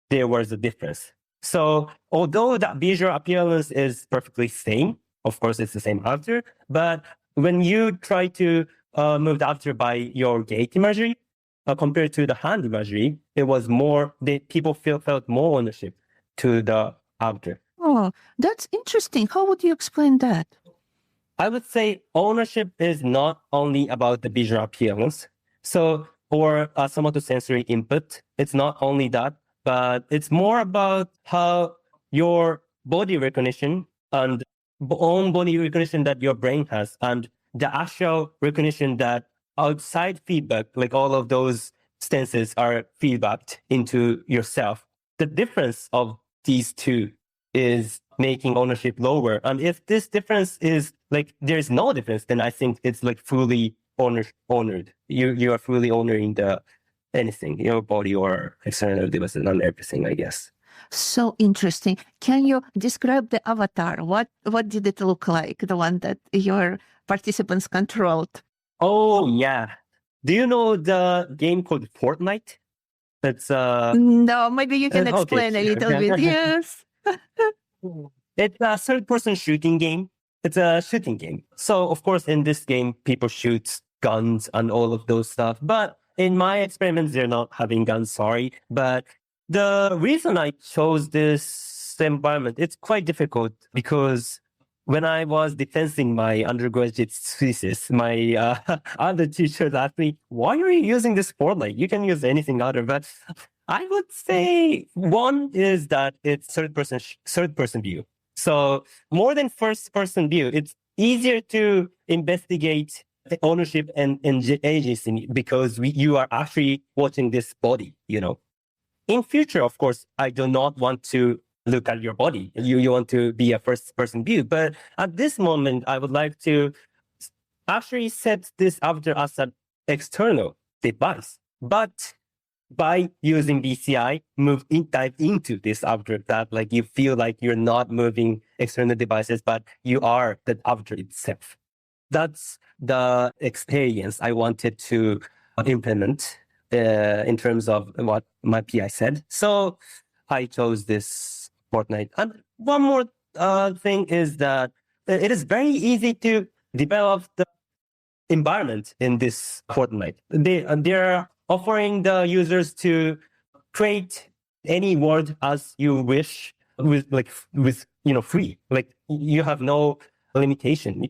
there was a difference. So although the visual appearance is perfectly same, of course, it's the same avatar, but when you try to move the avatar by your gait imagery, compared to the hand imagery, it was more, people felt more ownership to the avatar. Oh, that's interesting. How would you explain that? I would say ownership is not only about the visual appearance, or somatosensory input. It's not only that, but it's more about how your body recognition and own body recognition that your brain has, and the actual recognition that outside feedback, like all of those senses are feedbacked into yourself. The difference of these two is making ownership lower. And if this difference is like, there's no difference, then I think it's like fully honored. You are fully honoring anything, your body or external devices and everything, I guess. So interesting. Can you describe the avatar? What did it look like, the one that your participants controlled? Oh, yeah. Do you know the game called Fortnite? It's No, maybe you can explain a little bit. Yes. It's a third-person shooting game. It's a shooting game. So, of course, in this game, people shoot guns and all of those stuff. But in my experiments, they're not having guns, sorry. But the reason I chose this environment, it's quite difficult because when I was defending my undergraduate thesis, my other teachers asked me, why are you using this Fortnite? You can use anything other. But I would say one is that it's third person view. So more than first person view, it's easier to investigate the ownership and agency because you are actually watching this body, In future, of course, I do not want to look at your body. You want to be a first person view. But at this moment, I would like to actually set this avatar as an external device. But by using BCI, dive into this avatar that like you feel like you're not moving external devices, but you are the avatar itself. That's the experience I wanted to implement in terms of what my PI said. So I chose this Fortnite. And one more thing is that it is very easy to develop the environment in this Fortnite. They're offering the users to create any word as you wish with free. Like you have no limitation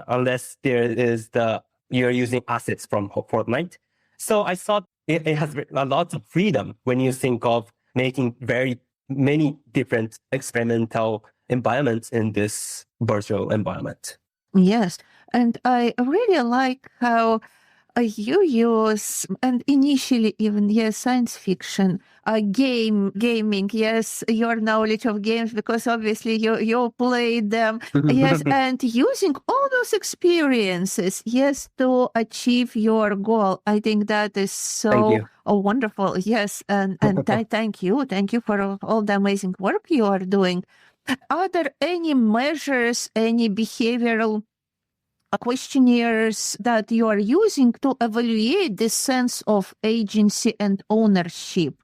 unless you're using assets from Fortnite. So I thought it has a lot of freedom when you think of making very many different experimental environments in this virtual environment. Yes, and I really like how you use, and initially even, yes, science fiction, gaming, yes, your knowledge of games, because obviously you played them, yes, and using all those experiences, yes, to achieve your goal. I think that is so wonderful, yes, and thank you for all the amazing work you are doing. Are there any measures, any behavioral questionnaires that you are using to evaluate this sense of agency and ownership?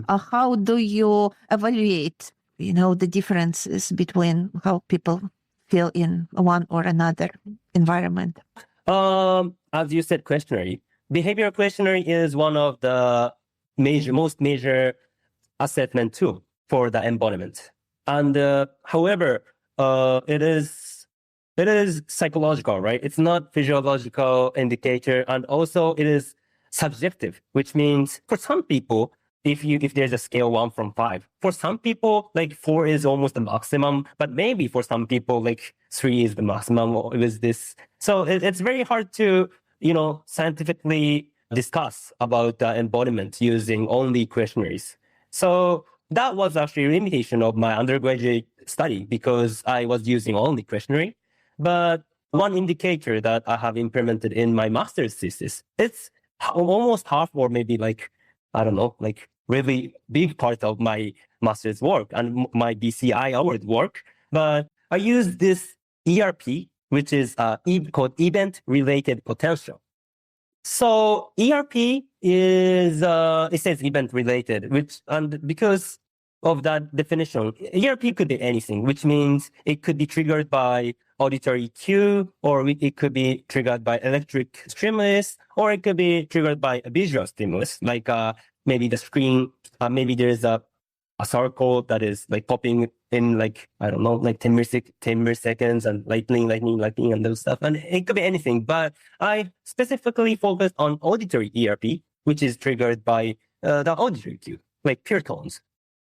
How do you evaluate, the differences between how people feel in one or another environment? As you said, questionnaire. Behavioral questionnaire is one of the most major assessment tool for the embodiment. And however, it is psychological, right? It's not physiological indicator, and also it is subjective, which means for some people, if there's a scale 1 from 5, for some people like 4 is almost the maximum, but maybe for some people like 3 is the maximum, or it was this. So it's very hard to scientifically discuss about the embodiment using only questionnaires. So that was actually a limitation of my undergraduate study because I was using only questionnaire. But one indicator that I have implemented in my master's thesis, it's almost half, or maybe really big part of my master's work and my BCI Award work. But I use this ERP, which is called event-related potential. So ERP is, it says event-related, and because of that definition, ERP could be anything, which means it could be triggered by auditory cue, or it could be triggered by electric stimulus, or it could be triggered by a visual stimulus, like maybe the screen, maybe there's a circle that is like popping in 10 milliseconds and lightning, and those stuff. And it could be anything, but I specifically focused on auditory ERP, which is triggered by the auditory cue, like pure tones.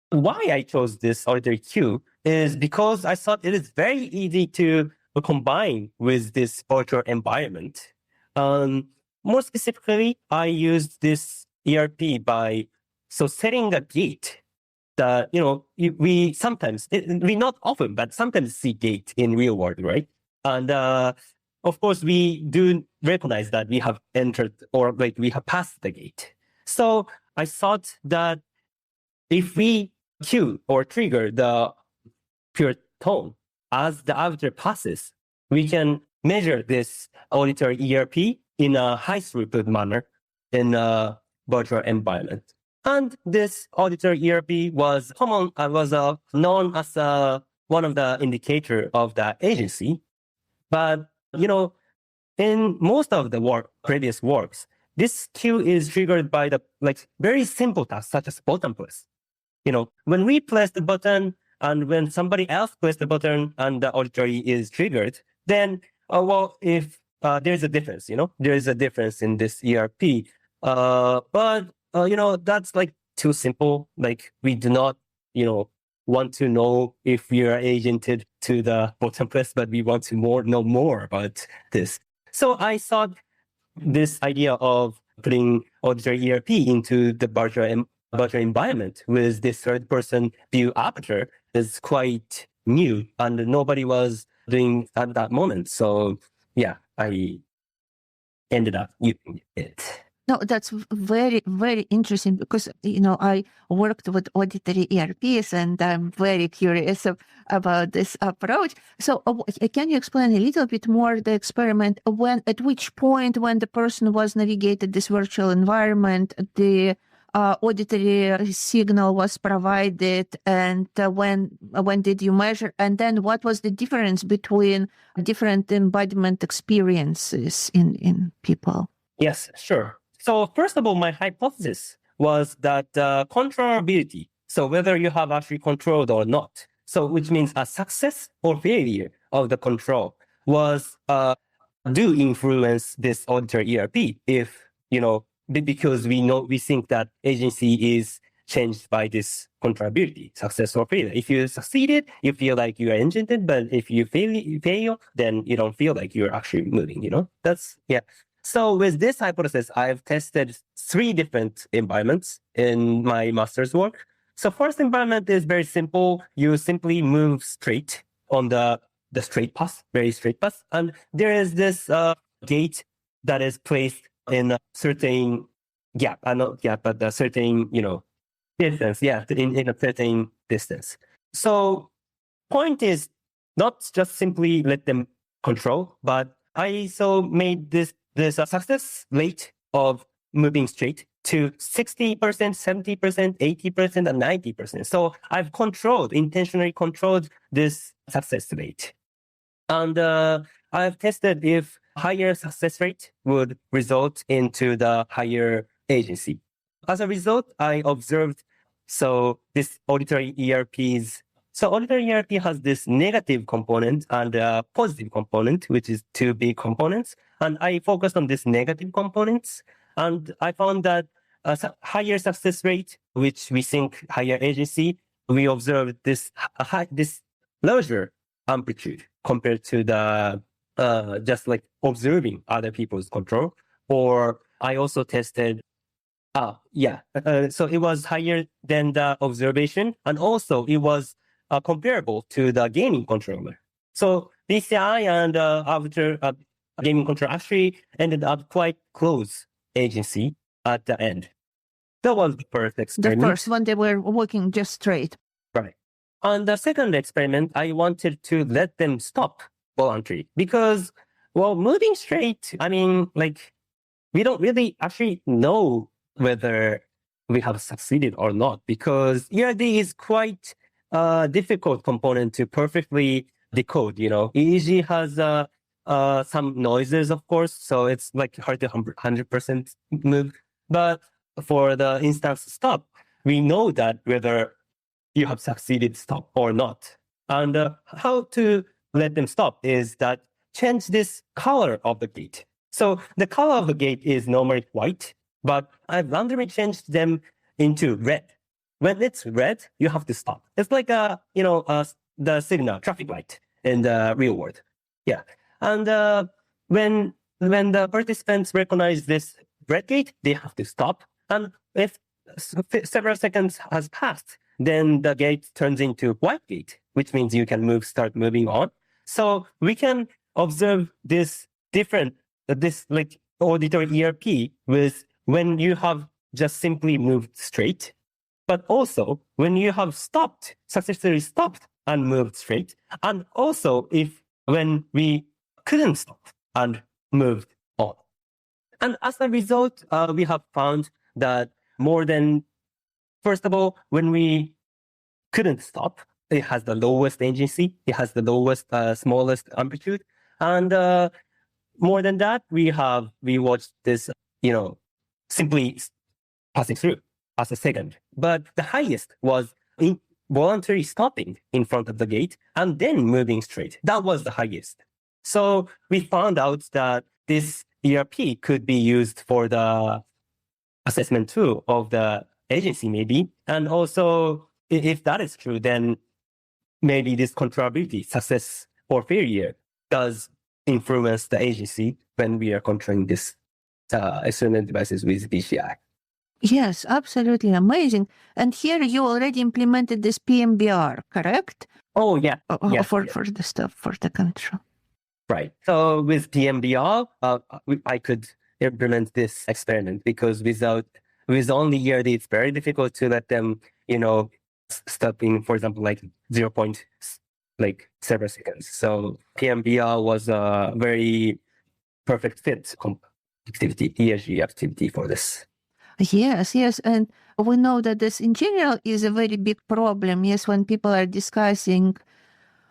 Why I chose this auditory cue is because I thought it is very easy to combine with this virtual environment. More specifically, I used this ERP by setting a gate that, we sometimes, we not often, but sometimes see gate in real world, right? And of course, we do recognize that we have entered or we have passed the gate. So I thought that if we cue or trigger the pure tone as the auditor passes, we can measure this auditory ERP in a high throughput manner in a virtual environment. And this auditory ERP was known as one of the indicator of the agency. But, in most of the previous works, this cue is triggered by the very simple tasks such as button press. When we press the button and when somebody else presses the button and the auditory is triggered, then, if there's a difference, there is a difference in this ERP. But that's too simple. We do not, want to know if we are agented to the button press, but we want to know more about this. So I thought this idea of putting auditory ERP into the virtual environment with this third-person view aperture is quite new, and nobody was doing at that moment. So yeah, I ended up using it. No, that's very, very interesting because, I worked with auditory ERPs and I'm very curious about this approach. So can you explain a little bit more the experiment? At which point when the person was navigated this virtual environment, the auditory signal was provided, and when did you measure? And then what was the difference between different embodiment experiences in people? Yes, sure. So first of all, my hypothesis was that controllability, so whether you have actually controlled or not, so which means a success or failure of the control was do influence this auditory ERP if, because we think that agency is changed by this controllability, success or failure. If you succeeded, you feel like you are agented, but if you fail, then you don't feel like you're actually moving, That's, yeah. So with this hypothesis, I've tested 3 different environments in my master's work. So first environment is very simple. You simply move straight on the straight path, very straight path. And there is this gate that is placed in a certain gap, not gap, but a certain, distance. Yeah, in a certain distance. So point is not just simply let them control, but I also made this success rate of moving straight to 60%, 70%, 80%, and 90%. So I've intentionally controlled this success rate. And I've tested if higher success rate would result into the higher agency. As a result, I observed So this auditory auditory ERP has this negative component and a positive component, which is two big components. And I focused on this negative components, and I found that higher success rate, which we think higher agency, we observed this larger amplitude compared to the just like observing other people's control. Or I also tested so it was higher than the observation, and also it was comparable to the gaming controller. So BCI and after gaming controller actually ended up quite close agency at the end. That was the first experiment. The first one, they were walking just straight. Right. On the second experiment, I wanted to let them stop voluntarily because, well, moving straight, I mean, like, we don't really actually know whether we have succeeded or not, because ERD is quite a difficult component to perfectly decode. EEG has some noises, of course, so it's like hard to 100% move. But for the instance stop, we know that whether you have succeeded stop or not. And how to let them stop is that change this color of the gate. So the color of the gate is normally white, but I've randomly changed them into red. When it's red, you have to stop. It's like the signal, traffic light in the real world. Yeah. And when the participants recognize this red gate, they have to stop. And if several seconds has passed, then the gate turns into white gate, which means you can start moving on. So we can observe this like auditory ERP with when you have just simply moved straight, but also when you have successfully stopped and moved straight, and also when we couldn't stop and moved on. And as a result, we have found that first of all, when we couldn't stop, it has the lowest agency, it has the lowest, smallest amplitude, and more than that, we watched this, simply passing through as a second. But the highest was voluntary stopping in front of the gate and then moving straight. That was the highest. So we found out that this ERP could be used for the assessment too of the agency, maybe. And also, if that is true, then maybe this controllability, success or failure, does influence the agency when we are controlling this external devices with BCI. Yes, absolutely amazing. And here you already implemented this PMBR, correct? Oh, yeah. For the stuff, for the control. Right. So with PMBR, I could implement this experiment because with only ERD, it's very difficult to let them, stop in, for example, like 0.7 seconds. So PMBR was a very perfect fit EEG activity for this. Yes. And we know that this in general is a very big problem. Yes, when people are discussing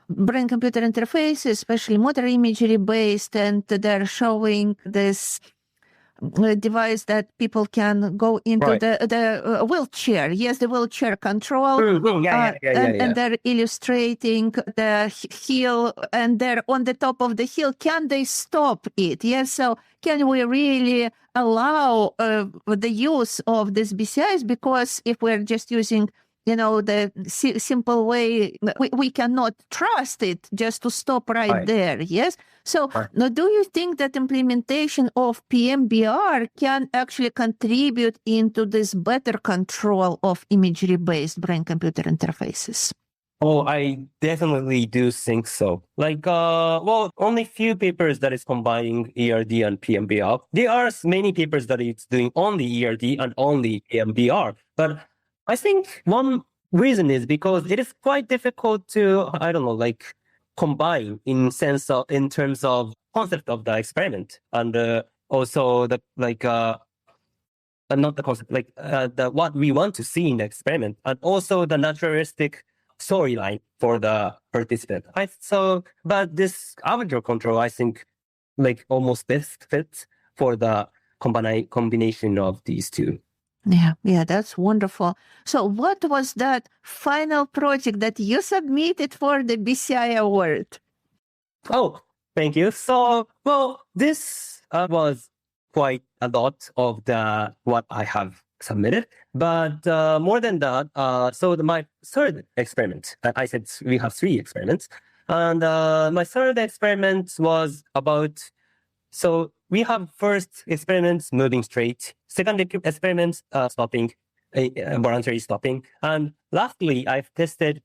brain-computer interfaces, especially motor imagery based, and they're showing this device that people can go into the wheelchair. Yes, the wheelchair control. And they're illustrating the hill, and they're on the top of the hill. Can they stop it? Yes, so can we really allow the use of these BCIs? Because if we're just using the simple way, we cannot trust it just to stop right there, yes? So now, do you think that implementation of PMBR can actually contribute into this better control of imagery-based brain-computer interfaces? Oh, I definitely do think so. Only few papers that is combining ERD and PMBR. There are many papers that it's doing only ERD and only PMBR, but I think one reason is because it is quite difficult to, combine in terms of concept of the experiment, and also not the concept, what we want to see in the experiment, and also the naturalistic storyline for the participant. But this avatar control, I think, almost best fits for the combination of these two. Yeah, that's wonderful. So what was that final project that you submitted for the BCI Award? Oh, thank you. So, well, this was quite a lot of the what I have submitted, but more than that, my third experiment, I said we have three experiments, and my third experiment was about, so we have first experiments moving straight, second experiments stopping, voluntary stopping, and lastly, I've tested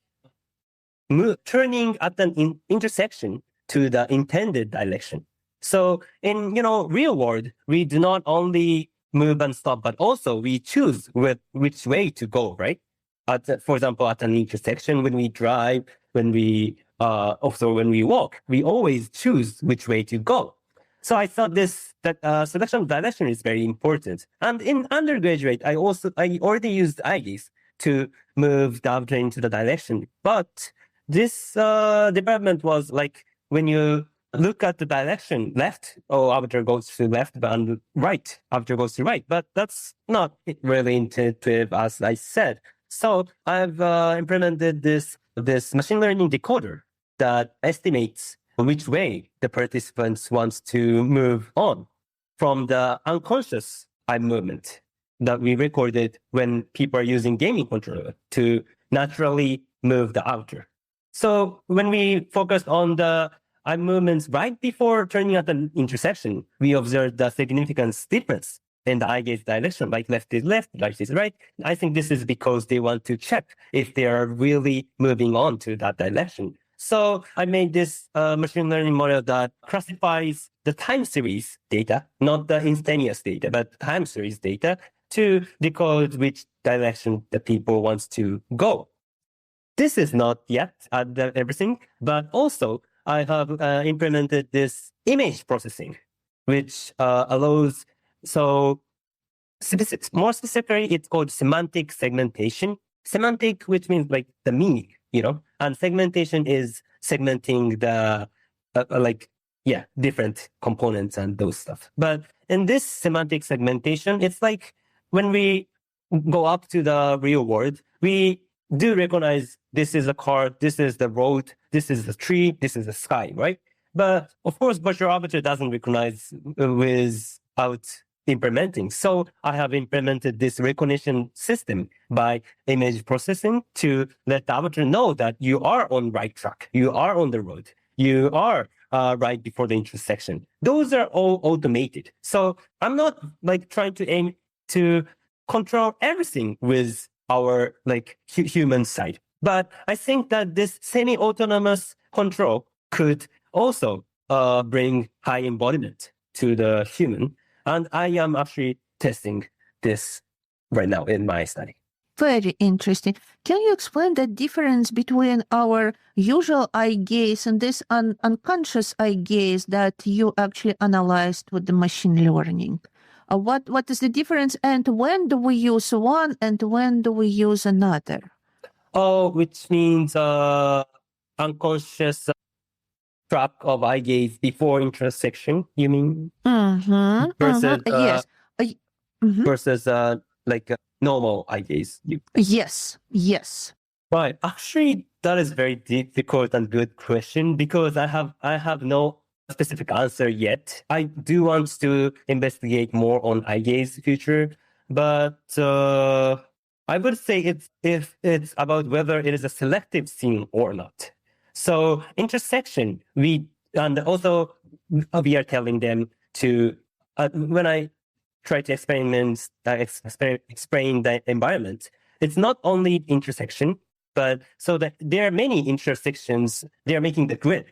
turning at an intersection to the intended direction. So in real world, we do not only move and stop, but also we choose which way to go, right? For example, at an intersection, when we drive, when we also when we walk, we always choose which way to go. So I thought that selection of direction is very important. And in undergraduate, I already used eye gaze to move the avatar into the direction, but this development was like when you look at the direction left, avatar goes to left, and right, avatar goes to right. But that's not really intuitive, as I said. So I've implemented this machine learning decoder that estimates which way the participants wants to move on from the unconscious eye movement that we recorded when people are using gaming controller to naturally move the avatar. So when we focused on the eye movements right before turning at the intersection, we observed the significant difference in the eye gaze direction, like left is left, right is right. I think this is because they want to check if they are really moving on to that direction. So I made this machine learning model that classifies the time series data, not the instantaneous data, but time series data, to decode which direction the people wants to go. This is not yet everything, but also I have implemented this image processing, which allows, more specifically, it's called semantic segmentation. Semantic, which means like the meaning, and segmentation is segmenting the, different components and those stuff. But in this semantic segmentation, it's like when we go up to the real world, we do recognize this is a car, this is the road, this is the tree, this is the sky, right? But of course, virtual avatar doesn't recognize without implementing. So I have implemented this recognition system by image processing to let the avatar know that you are on right track, you are on the road, you are right before the intersection. Those are all automated. So I'm not like trying to aim to control everything with our human side. But I think that this semi-autonomous control could also bring high embodiment to the human. And I am actually testing this right now in my study. Very interesting. Can you explain the difference between our usual eye gaze and this unconscious eye gaze that you actually analyzed with the machine learning? What is the difference, and when do we use one and when do we use another? Oh, which means unconscious track of eye gaze before intersection, you mean? Versus Yes. Versus normal eye gaze. Yes. Right. Actually, that is very difficult and good question because I have no specific answer yet. I do want to investigate more on eye gaze future, but I would say if it's about whether it is a selective scene or not. So intersection, we are telling them to when I try to explain the environment, it's not only intersection, but so that there are many intersections. They are making the grid,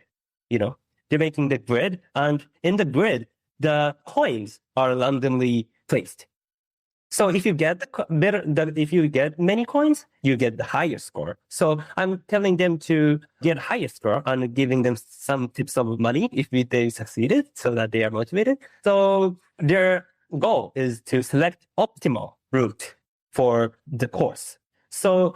They're making the grid, and in the grid, the coins are randomly placed. So if you get if you get many coins, you get the higher score. So I'm telling them to get higher score and giving them some tips of money if they succeeded, so that they are motivated. So their goal is to select optimal route for the course. So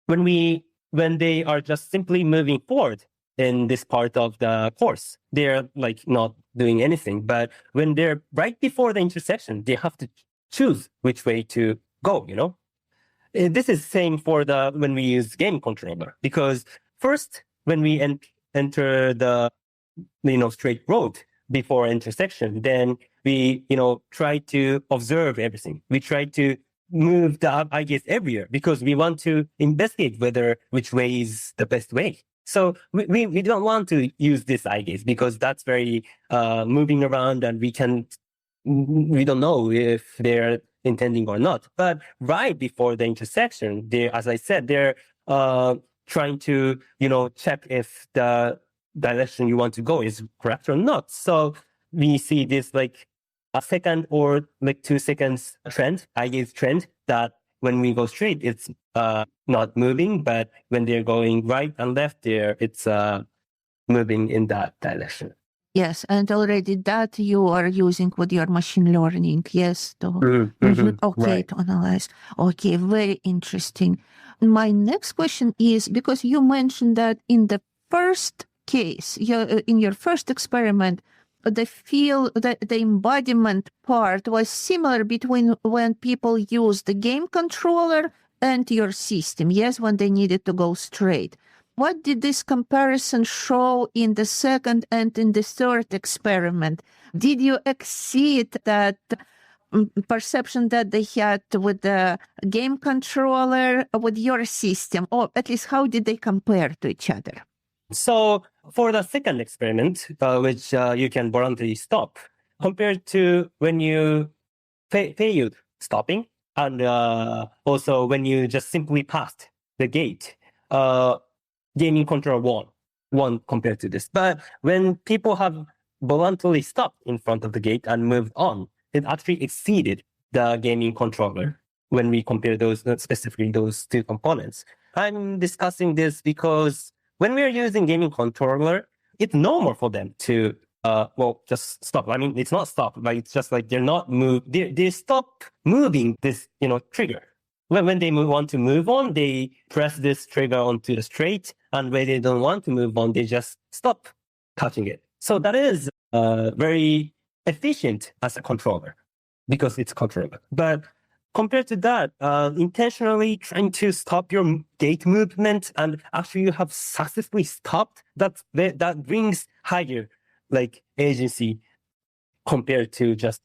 when they are just simply moving forward in this part of the course, they're not doing anything. But when they're right before the intersection, they have to choose which way to go, This is same for when we use game controller, because first, when we enter the, straight road before intersection, then we, try to observe everything. We try to move the eye gaze everywhere because we want to investigate which way is the best way. So we don't want to use this eye gaze because that's very moving around, and we don't know if they're intending or not. But right before the intersection, as I said, they're trying to, check if the direction you want to go is correct or not. So we see this like a second or like 2 seconds trend, eye gaze trend, that when we go straight, it's not moving, but when they're going right and left, it's moving in that direction. Yes, and already that you are using with your machine learning, yes. Okay, right. To analyze. Okay, very interesting. My next question is, because you mentioned that in the first case, in your first experiment, the embodiment part was similar between when people used the game controller and your system, yes, when they needed to go straight. What did this comparison show in the second and in the third experiment? Did you exceed that perception that they had with the game controller with your system? Or at least how did they compare to each other? So for the second experiment, which you can voluntarily stop, compared to when you failed stopping, and also when you just simply passed the gate, gaming controller won compared to this. But when people have voluntarily stopped in front of the gate and moved on, it actually exceeded the gaming controller when we compare specifically those two components. I'm discussing this because when we're using gaming controller, it's normal for them to just stop. I mean, it's not stop, but it's just like they're not they stop moving this, trigger. When they want to move on, they press this trigger onto the straight, and when they don't want to move on, they just stop touching it. So that is very efficient as a controller because it's controller. But compared to that, intentionally trying to stop your gate movement and actually you have successfully stopped, that brings higher agency compared to just,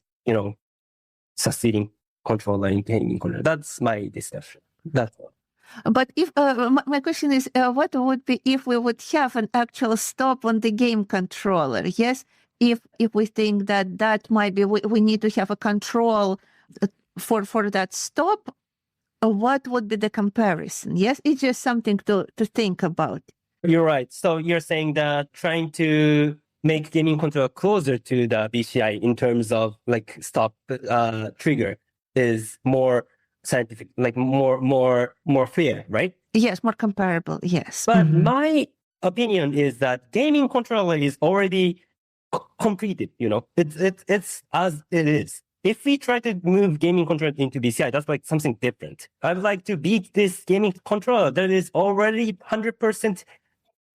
succeeding controller and gaming controller. That's my discussion. That's all. But if my question is, what would be if we would have an actual stop on the game controller? Yes, if we think that might be, we need to have a control for that stop. What would be the comparison? Yes, it's just something to think about. You're right. So you're saying that trying to make gaming controller closer to the BCI in terms of stop trigger is more scientific, more fair, right? Yes, more comparable. Yes. But my opinion is that gaming controller is already completed. It's as it is. If we try to move gaming controller into BCI, that's something different. I'd like to beat this gaming controller that is already 100%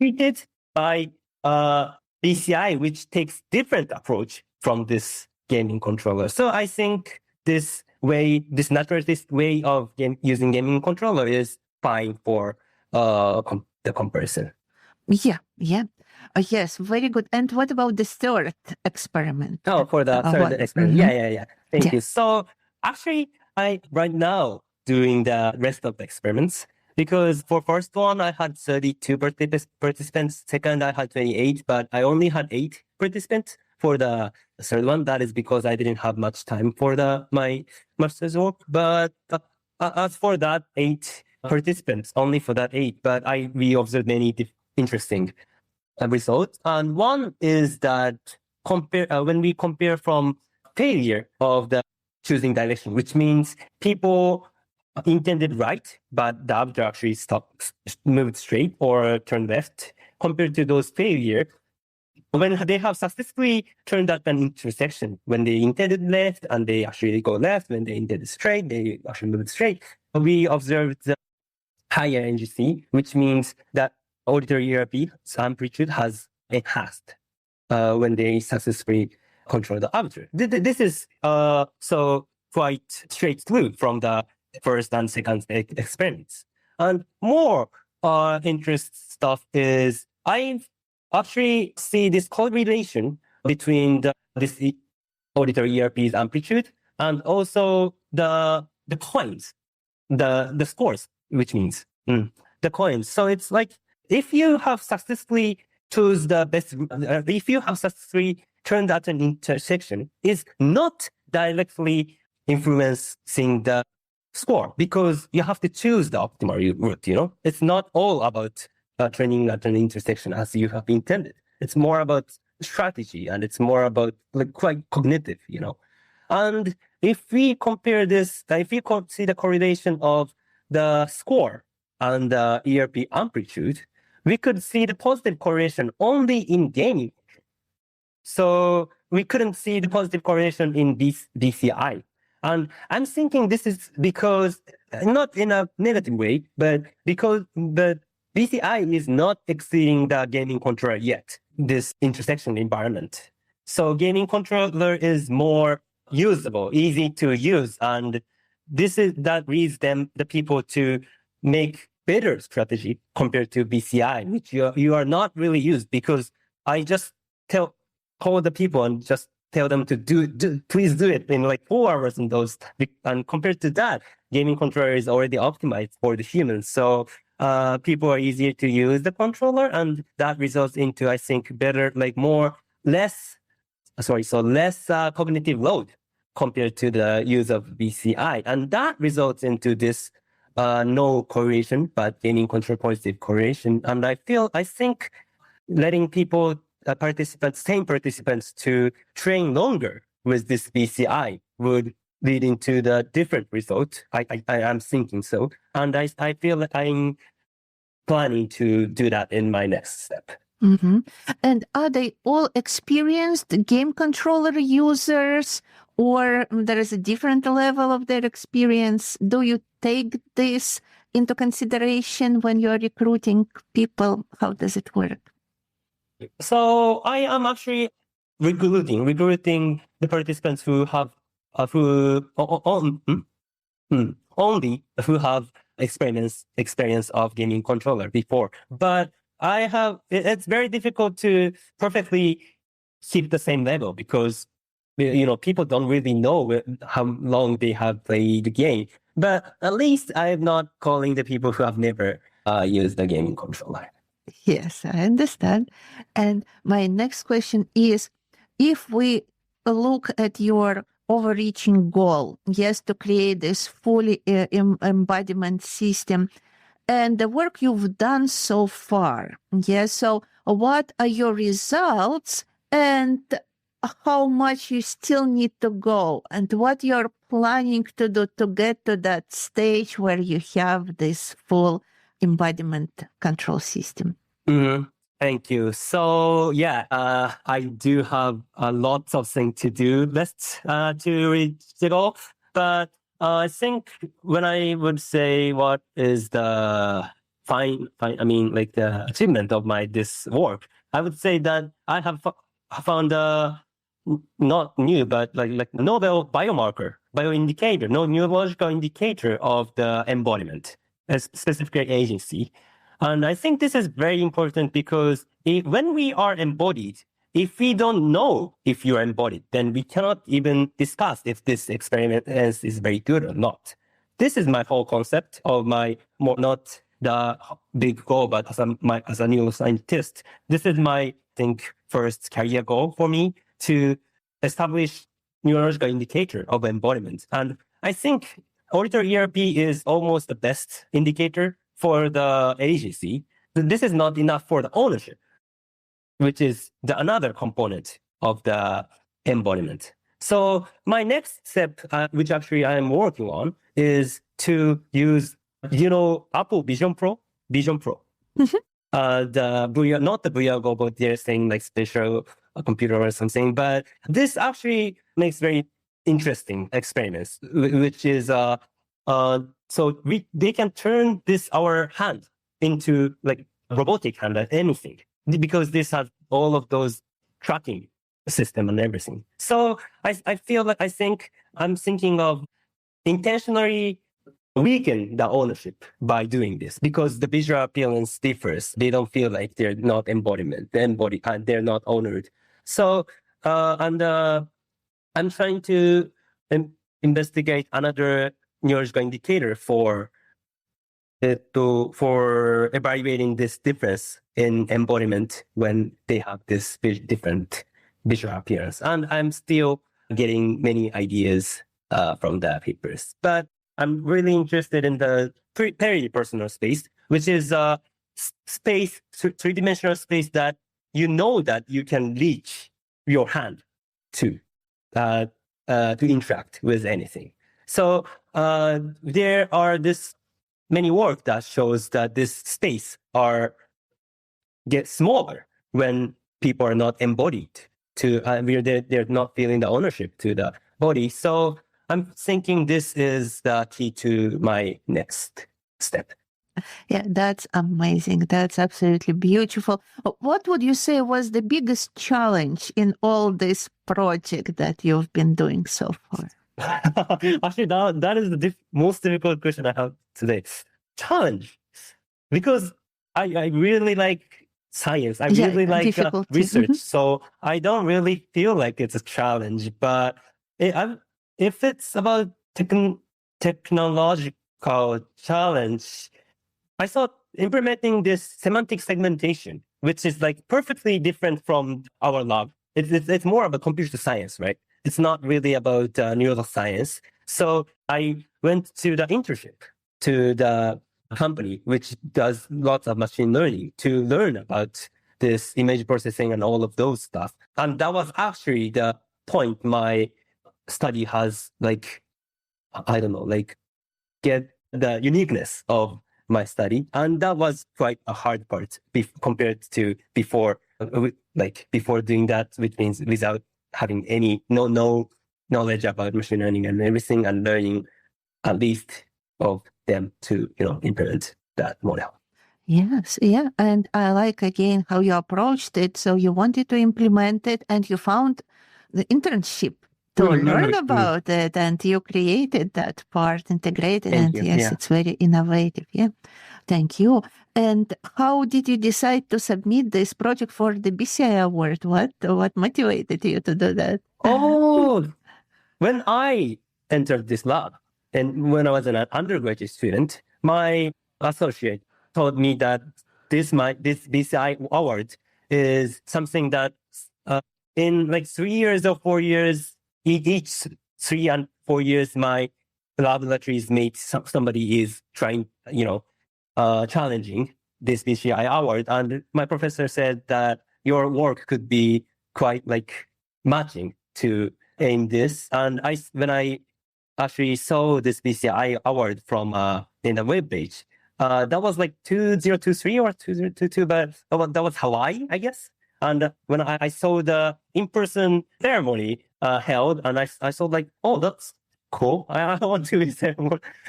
treated by BCI, which takes different approach from this gaming controller. So I think this naturalistic way of using gaming controller is fine for the comparison. Yeah. Yes, very good. And what about the third experiment? Oh, for the third experiment. Yeah. Thank you. So actually, I right now doing the rest of the experiments, because for first one, I had 32 participants. Second, I had 28, but I only had 8 participants. For the third one, that is because I didn't have much time for my master's work. But as for that 8 participants, only for that 8, but we observed many interesting results. And one is that when we compare from failure of the choosing direction, which means people intended right, but the object actually moved straight or turned left, compared to those failure when they have successfully turned at an intersection, when they intended left and they actually go left, when they intended straight, they actually moved straight. We observed the higher agency, which means that auditory ERP amplitude has enhanced when they successfully control the object. This is so quite straight through from the first and second experiments. And more interest stuff is I actually see this correlation between this auditory ERP's amplitude and also the coins, the scores, which means the coins. So it's like if you have successfully choose the best, if you have successfully turned at an intersection, is not directly influencing the score because you have to choose the optimal route. It's not all about training at an intersection as you have intended. It's more about strategy and it's more about quite cognitive. And if we compare this, if we see the correlation of the score and the ERP amplitude, we could see the positive correlation only in gaming. So we couldn't see the positive correlation in BCI. And I'm thinking this is because, not in a negative way, but because the BCI is not exceeding the gaming controller yet, this intersection environment. So gaming controller is more usable, easy to use. And that leads the people to make better strategy compared to BCI, which you are not really used because I just call the people and just tell them to please do it in 4 hours in those. And compared to that, gaming controller is already optimized for the humans. So people are easier to use the controller, and that results into, I think, better, less cognitive load compared to the use of BCI. And that results into this no correlation, but gaming control positive correlation. And I think letting people, same participants to train longer with this BCI would lead into the different result. I am thinking so. And I feel that I'm planning to do that in my next step. Mm-hmm. And are they all experienced game controller users, or there is a different level of their experience? Do you take this into consideration when you're recruiting people? How does it work? So I am actually recruiting the participants who have only who have experience of gaming controller before. But it's very difficult to perfectly keep the same level because people don't really know how long they have played the game. But at least I am not calling the people who have never used the gaming controller. Yes, I understand. And my next question is, if we look at your overreaching goal, yes, to create this fully embodiment system, and the work you've done so far, yes, so what are your results and how much you still need to go and what you're planning to do to get to that stage where you have this full embodiment control system? Mm-hmm. Thank you. So yeah, I do have lots of things to do left to reach the goal. But I think when I would say what is the the achievement of this work, I would say that I have found not new, but novel bioindicator, no neurological indicator of the embodiment, specifically agency. And I think this is very important because when we are embodied, if we don't know if you are embodied, then we cannot even discuss if this experiment is very good or not. This is my whole concept of not the big goal, but as a neuroscientist, this is my, first career goal for me to establish neurological indicator of embodiment. And I think auditory ERP is almost the best indicator for the agency. This is not enough for the ownership, which is another component of the embodiment. So my next step, which actually I am working on, is to use, Apple Vision Pro? Mm-hmm. The VR, not the VR Go, but they're saying spatial computer or something. But this actually makes very interesting experiments, which is so they can turn our hand into robotic hand at anything because this has all of those tracking system and everything. So I feel like I'm thinking of intentionally weaken the ownership by doing this because the visual appearance differs. They don't feel like they're not embodiment, they're not honored. So I'm trying to investigate another neurological indicator for evaluating this difference in embodiment when they have this different visual appearance. And I'm still getting many ideas from the papers. But I'm really interested in the peripersonal space, which is a space, three-dimensional space that you know that you can reach your hand to interact with anything. So there are this many work that shows that this space get smaller when people are not embodied to they're not feeling the ownership to the body. So I'm thinking this is the key to my next step. Yeah, that's amazing. That's absolutely beautiful. What would you say was the biggest challenge in all this project that you've been doing so far? Actually, that is the most difficult question I have today. Challenge, because I really like science. I really like research. So I don't really feel like it's a challenge. But if it's about technological challenge, I thought implementing this semantic segmentation, which is like perfectly different from our lab. It's more about computer science, right? It's not really about neuroscience. So I went to the internship to the company, which does lots of machine learning to learn about this image processing and all of those stuff. And that was actually the point my study has get the uniqueness of my study. And that was quite a hard part compared to before doing that, which means without having any no knowledge about machine learning and everything, and learning at least of them to implement that model. Yes, yeah, and I like again how you approached it. So you wanted to implement it, and you found the internship to learn about it, and you created that part, integrated, and yes, it's very innovative. Yeah, thank you. And how did you decide to submit this project for the BCI Award? What motivated you to do that? Oh, when I entered this lab, and when I was an undergraduate student, my associate told me that this BCI Award is something that in like 3 years or 4 years, each 3 and 4 years, my laboratories made somebody is trying, challenging this BCI Award. And my professor said that your work could be quite like matching to aim this. And when I actually saw this BCI Award from in the web page, that was like 2023 or 2022, but that was Hawaii, I guess. And when I saw the in-person ceremony held, and I saw like, oh, that's cool. I want to be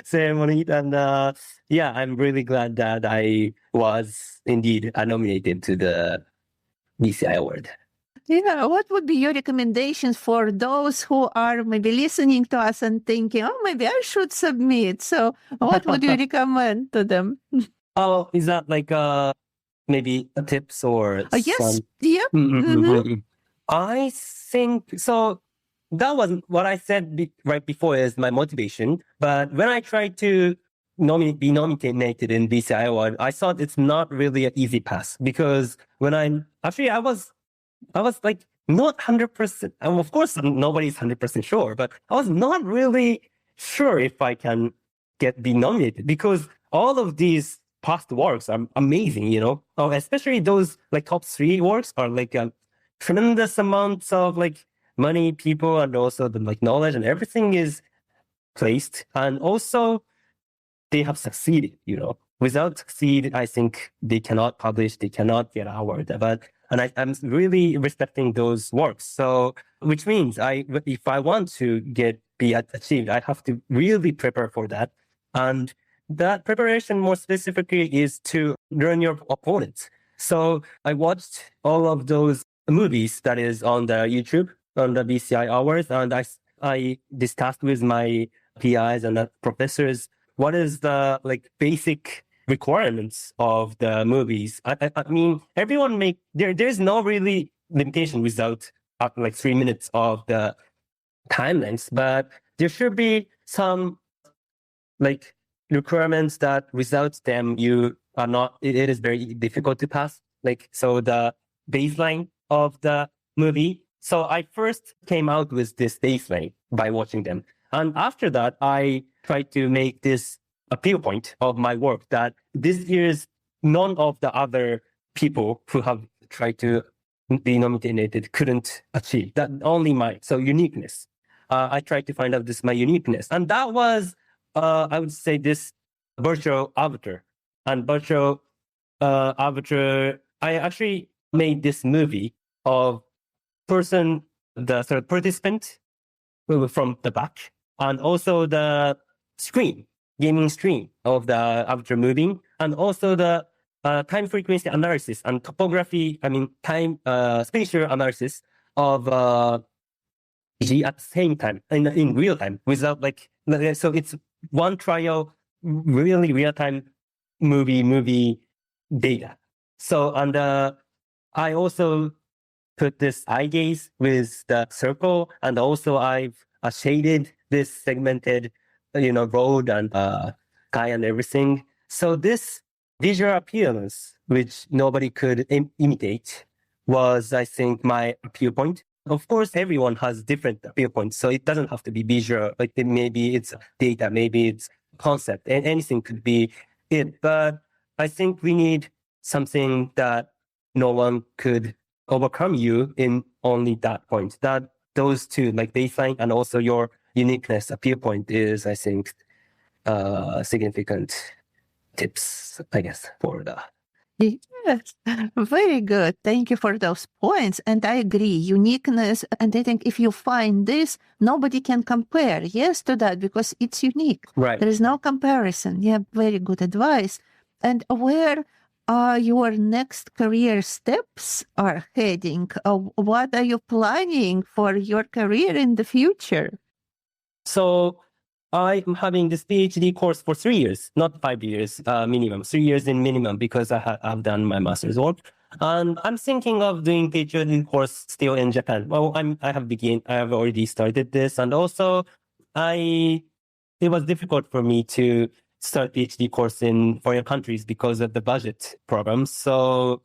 ceremony. And I'm really glad that I was indeed nominated to the BCI Award. Yeah, what would be your recommendations for those who are maybe listening to us and thinking, oh, maybe I should submit? So what would you recommend to them? Oh, is that like maybe tips or yes, yeah. Mm-hmm. I think so. That was what I said right before is my motivation. But when I tried to be nominated in BCI Award, I thought it's not really an easy path because when I was like not 100%. And of course, nobody's 100% sure, but I was not really sure if I can be nominated because all of these past works are amazing, especially those like top 3 works are like tremendous amounts of like money, people, and also the like knowledge and everything is placed. And also they have succeeded, Without succeed, I think they cannot publish, they cannot get an award. And I'm really respecting those works. So, which means if I want to be achieved, I have to really prepare for that. And that preparation more specifically is to learn your opponents. So I watched all of those movies that is on the YouTube, on the BCI Awards, and I discussed with my PIs and the professors what is the like basic requirements of the movies. I mean, everyone there's no really limitation without like 3 minutes of the timelines, but there should be some like requirements that without them you are not. It is very difficult to pass. Like so, the baseline of the movie. So I first came out with this baseline by watching them, and after that, I tried to make this appeal point of my work that this is none of the other people who have tried to be nominated couldn't achieve. That only my uniqueness. I tried to find out this my uniqueness, and that was I would say this virtual avatar and virtual avatar. I actually made this movie of person, the sort of participant from the back, and also the screen, gaming screen of the avatar moving, and also the time frequency analysis and topography. I mean, time spatial analysis of at the same time in real time without like so it's one trial really real time movie data. So and I also put this eye gaze with the circle, and also I've shaded this segmented road and sky and everything. So this visual appearance which nobody could imitate was, I think, my appeal point. Of course, everyone has different appeal points, so it doesn't have to be visual. Like maybe it's data, maybe it's concept, and anything could be it. But I think we need something that no one could overcome you in only that point. That those two, like baseline and also your uniqueness appeal point, is, I think, significant tips, I guess, for the. Yes, very good. Thank you for those points. And I agree, uniqueness. And I think if you find this, nobody can compare, yes, to that because it's unique. Right. There is no comparison. Yeah, very good advice. And where your next career steps are heading? What are you planning for your career in the future? So I'm having this PhD course for 3 years, not 5 years minimum, 3 years in minimum because I've done my master's work. And I'm thinking of doing PhD course still in Japan. Well, I have already started this. And also it was difficult for me to start PhD course in foreign countries because of the budget problems. So,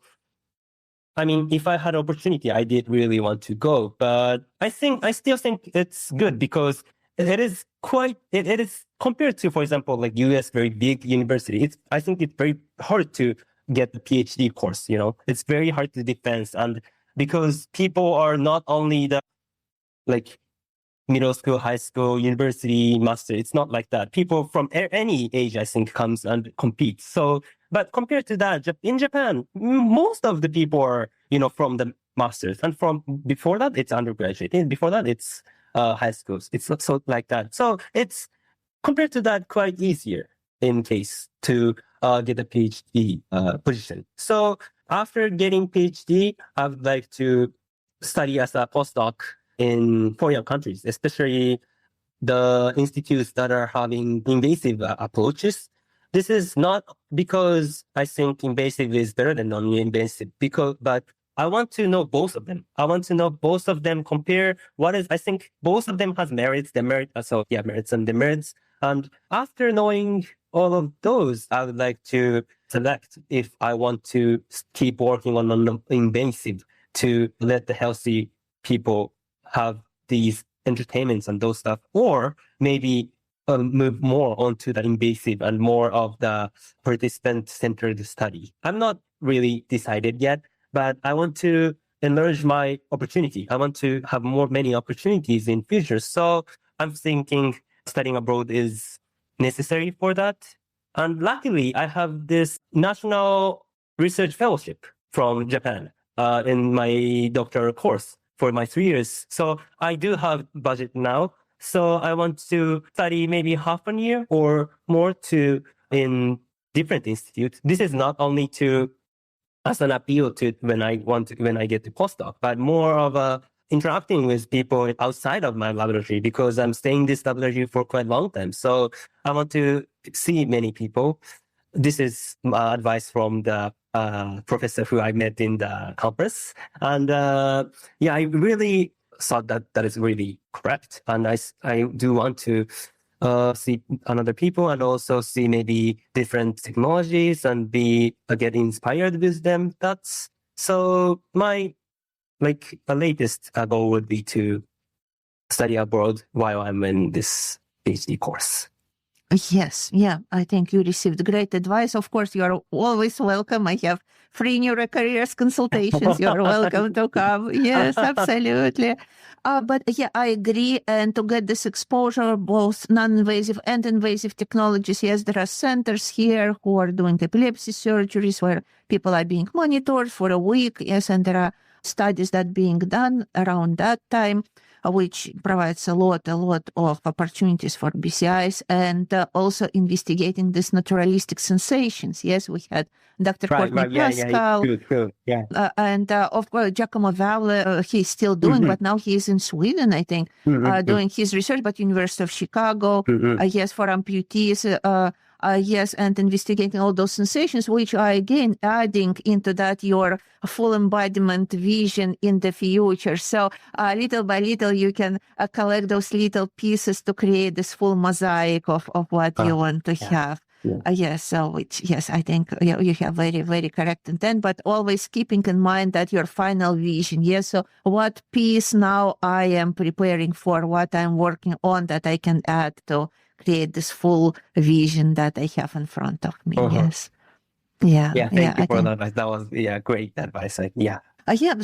I mean, if I had opportunity, I did really want to go, but I still think it's good because it is compared to, for example, like US very big university. I think it's very hard to get the PhD course, it's very hard to defend. And because people are not only the like middle school, high school, university, master. It's not like that. People from any age, I think, comes and competes. So, but compared to that, in Japan, most of the people are, from the masters, and from before that, it's undergraduate. And before that, it's high schools. It's not so like that. So it's compared to that quite easier in case to get a PhD position. So after getting PhD, I would like to study as a postdoc in foreign countries, especially the institutes that are having invasive approaches. This is not because I think invasive is better than non-invasive, but I want to know both of them. I want to know both of them, compare I think both of them has merits, merits and demerits. And after knowing all of those, I would like to select if I want to keep working on non-invasive to let the healthy people have these entertainments and those stuff, or maybe move more onto the invasive and more of the participant-centered study. I'm not really decided yet, but I want to enlarge my opportunity. I want to have many opportunities in future. So I'm thinking studying abroad is necessary for that. And luckily, I have this national research fellowship from Japan in my doctoral course for my 3 years. So I do have budget now. So I want to study maybe half a year or more in different institutes. This is not only to as an appeal to when I get to postdoc, but more of a interacting with people outside of my laboratory, because I'm staying in this laboratory for quite a long time. So I want to see many people. This is advice from the professor who I met in the campus. And I really thought that is really correct. And I do want to see another people and also see maybe different technologies and get inspired with them. That's so my latest goal would be to study abroad while I'm in this PhD course. Yes, yeah, I think you received great advice. Of course, you are always welcome. I have free neurocareers consultations. You are welcome to come. Yes, absolutely. But yeah, I agree. And to get this exposure, both non-invasive and invasive technologies, yes, there are centers here who are doing epilepsy surgeries where people are being monitored for a week. Yes, and there are studies that being done around that time, which provides a lot of opportunities for BCIs, and also investigating these naturalistic sensations. Yes, we had Dr. Courtney Pascal, and of course Giacomo Valle. He's still doing, but now he's in Sweden, I think, doing his research, but University of Chicago. Yes, for amputees. Yes, and investigating all those sensations, which are again adding into that your full embodiment vision in the future. So little by little, you can collect those little pieces to create this full mosaic of what you want to have. Yes, so I think you have very, very correct intent, but always keeping in mind that your final vision. Yes, so what piece now I am preparing for, what I'm working on that I can add to create this full vision that I have in front of me. Yes. Yeah. Thank you for that advice. That was great advice.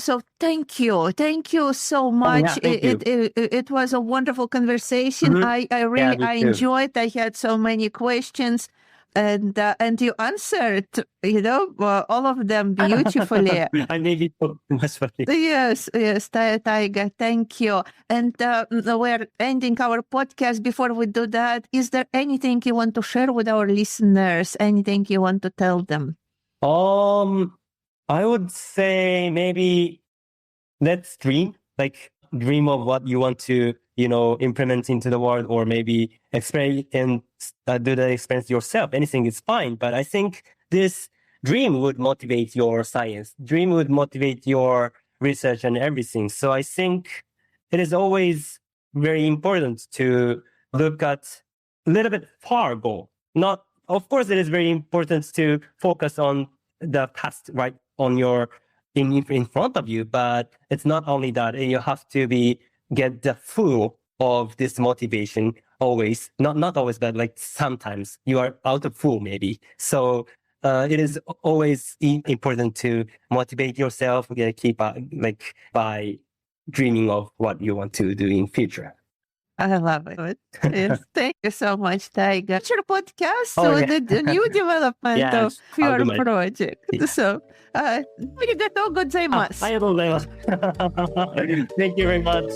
So thank you so much. It was a wonderful conversation. I really enjoyed. I had so many questions, and you answered, all of them beautifully. I maybe talked too much for you. Yes, Taiga, thank you. And we're ending our podcast. Before we do that, is there anything you want to share with our listeners? Anything you want to tell them? I would say maybe let's dream of what you want to, implement into the world, or maybe experience and do the experience yourself. Anything is fine. But I think this dream would motivate your science. Dream would motivate your research and everything. So I think it is always very important to look at a little bit far goal. Of course, it is very important to focus on the past, right, on your in front of you. But it's not only that. You have to get the full of this motivation always. Not always, but sometimes you are out of full maybe. So it is always important to motivate yourself. Keep by dreaming of what you want to do in future. I love it. Yes, thank you so much, Taiga. It's your podcast, the new development of your project. So, arigatou gozaimasu. Thank you very much.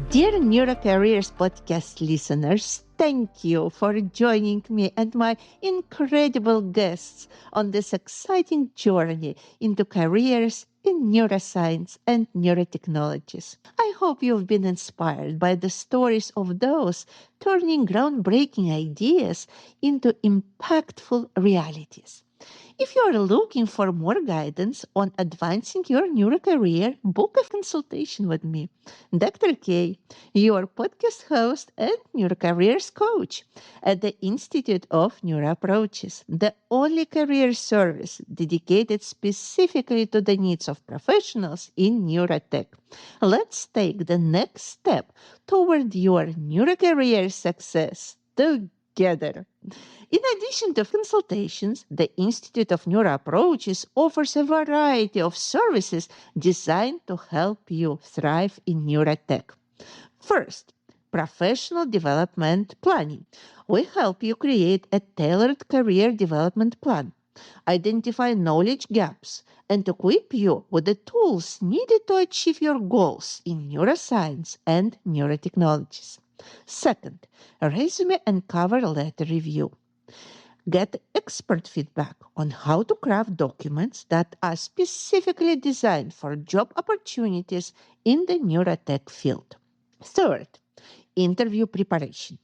Dear Neurocareers podcast listeners, thank you for joining me and my incredible guests on this exciting journey into careers in neuroscience and neurotechnologies. I hope you've been inspired by the stories of those turning groundbreaking ideas into impactful realities. If you are looking for more guidance on advancing your neurocareer, book a consultation with me, Dr. K, your podcast host and neurocareers coach at the Institute of Neuroapproaches, the only career service dedicated specifically to the needs of professionals in neurotech. Let's take the next step toward your neurocareer success together. In addition to consultations, the Institute of Neuroapproaches offers a variety of services designed to help you thrive in neurotech. First, professional development planning. We help you create a tailored career development plan, identify knowledge gaps, and equip you with the tools needed to achieve your goals in neuroscience and neurotechnologies. Second, resume and cover letter review. Get expert feedback on how to craft documents that are specifically designed for job opportunities in the neurotech field. Third, interview preparation.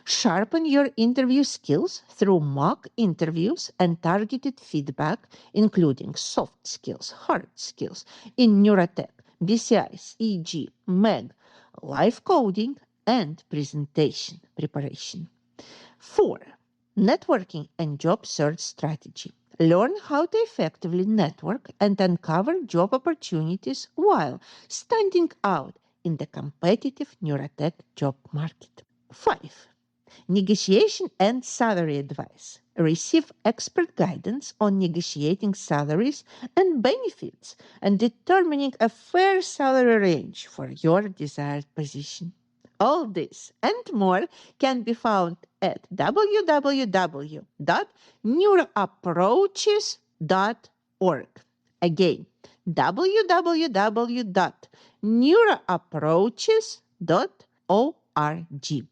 Sharpen your interview skills through mock interviews and targeted feedback, including soft skills, hard skills in neurotech, BCIs, e.g., MEG, live coding, and presentation preparation. 4. Networking and job search strategy. Learn how to effectively network and uncover job opportunities while standing out in the competitive neurotech job market. 5. Negotiation and salary advice. Receive expert guidance on negotiating salaries and benefits and determining a fair salary range for your desired position. All this and more can be found at www.neuroapproaches.org. Again, www.neuroapproaches.org.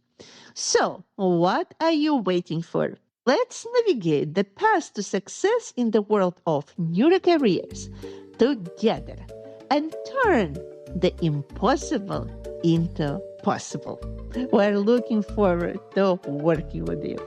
So, what are you waiting for? Let's navigate the path to success in the world of neurocareers together and turn the impossible into possible. We're looking forward to working with you.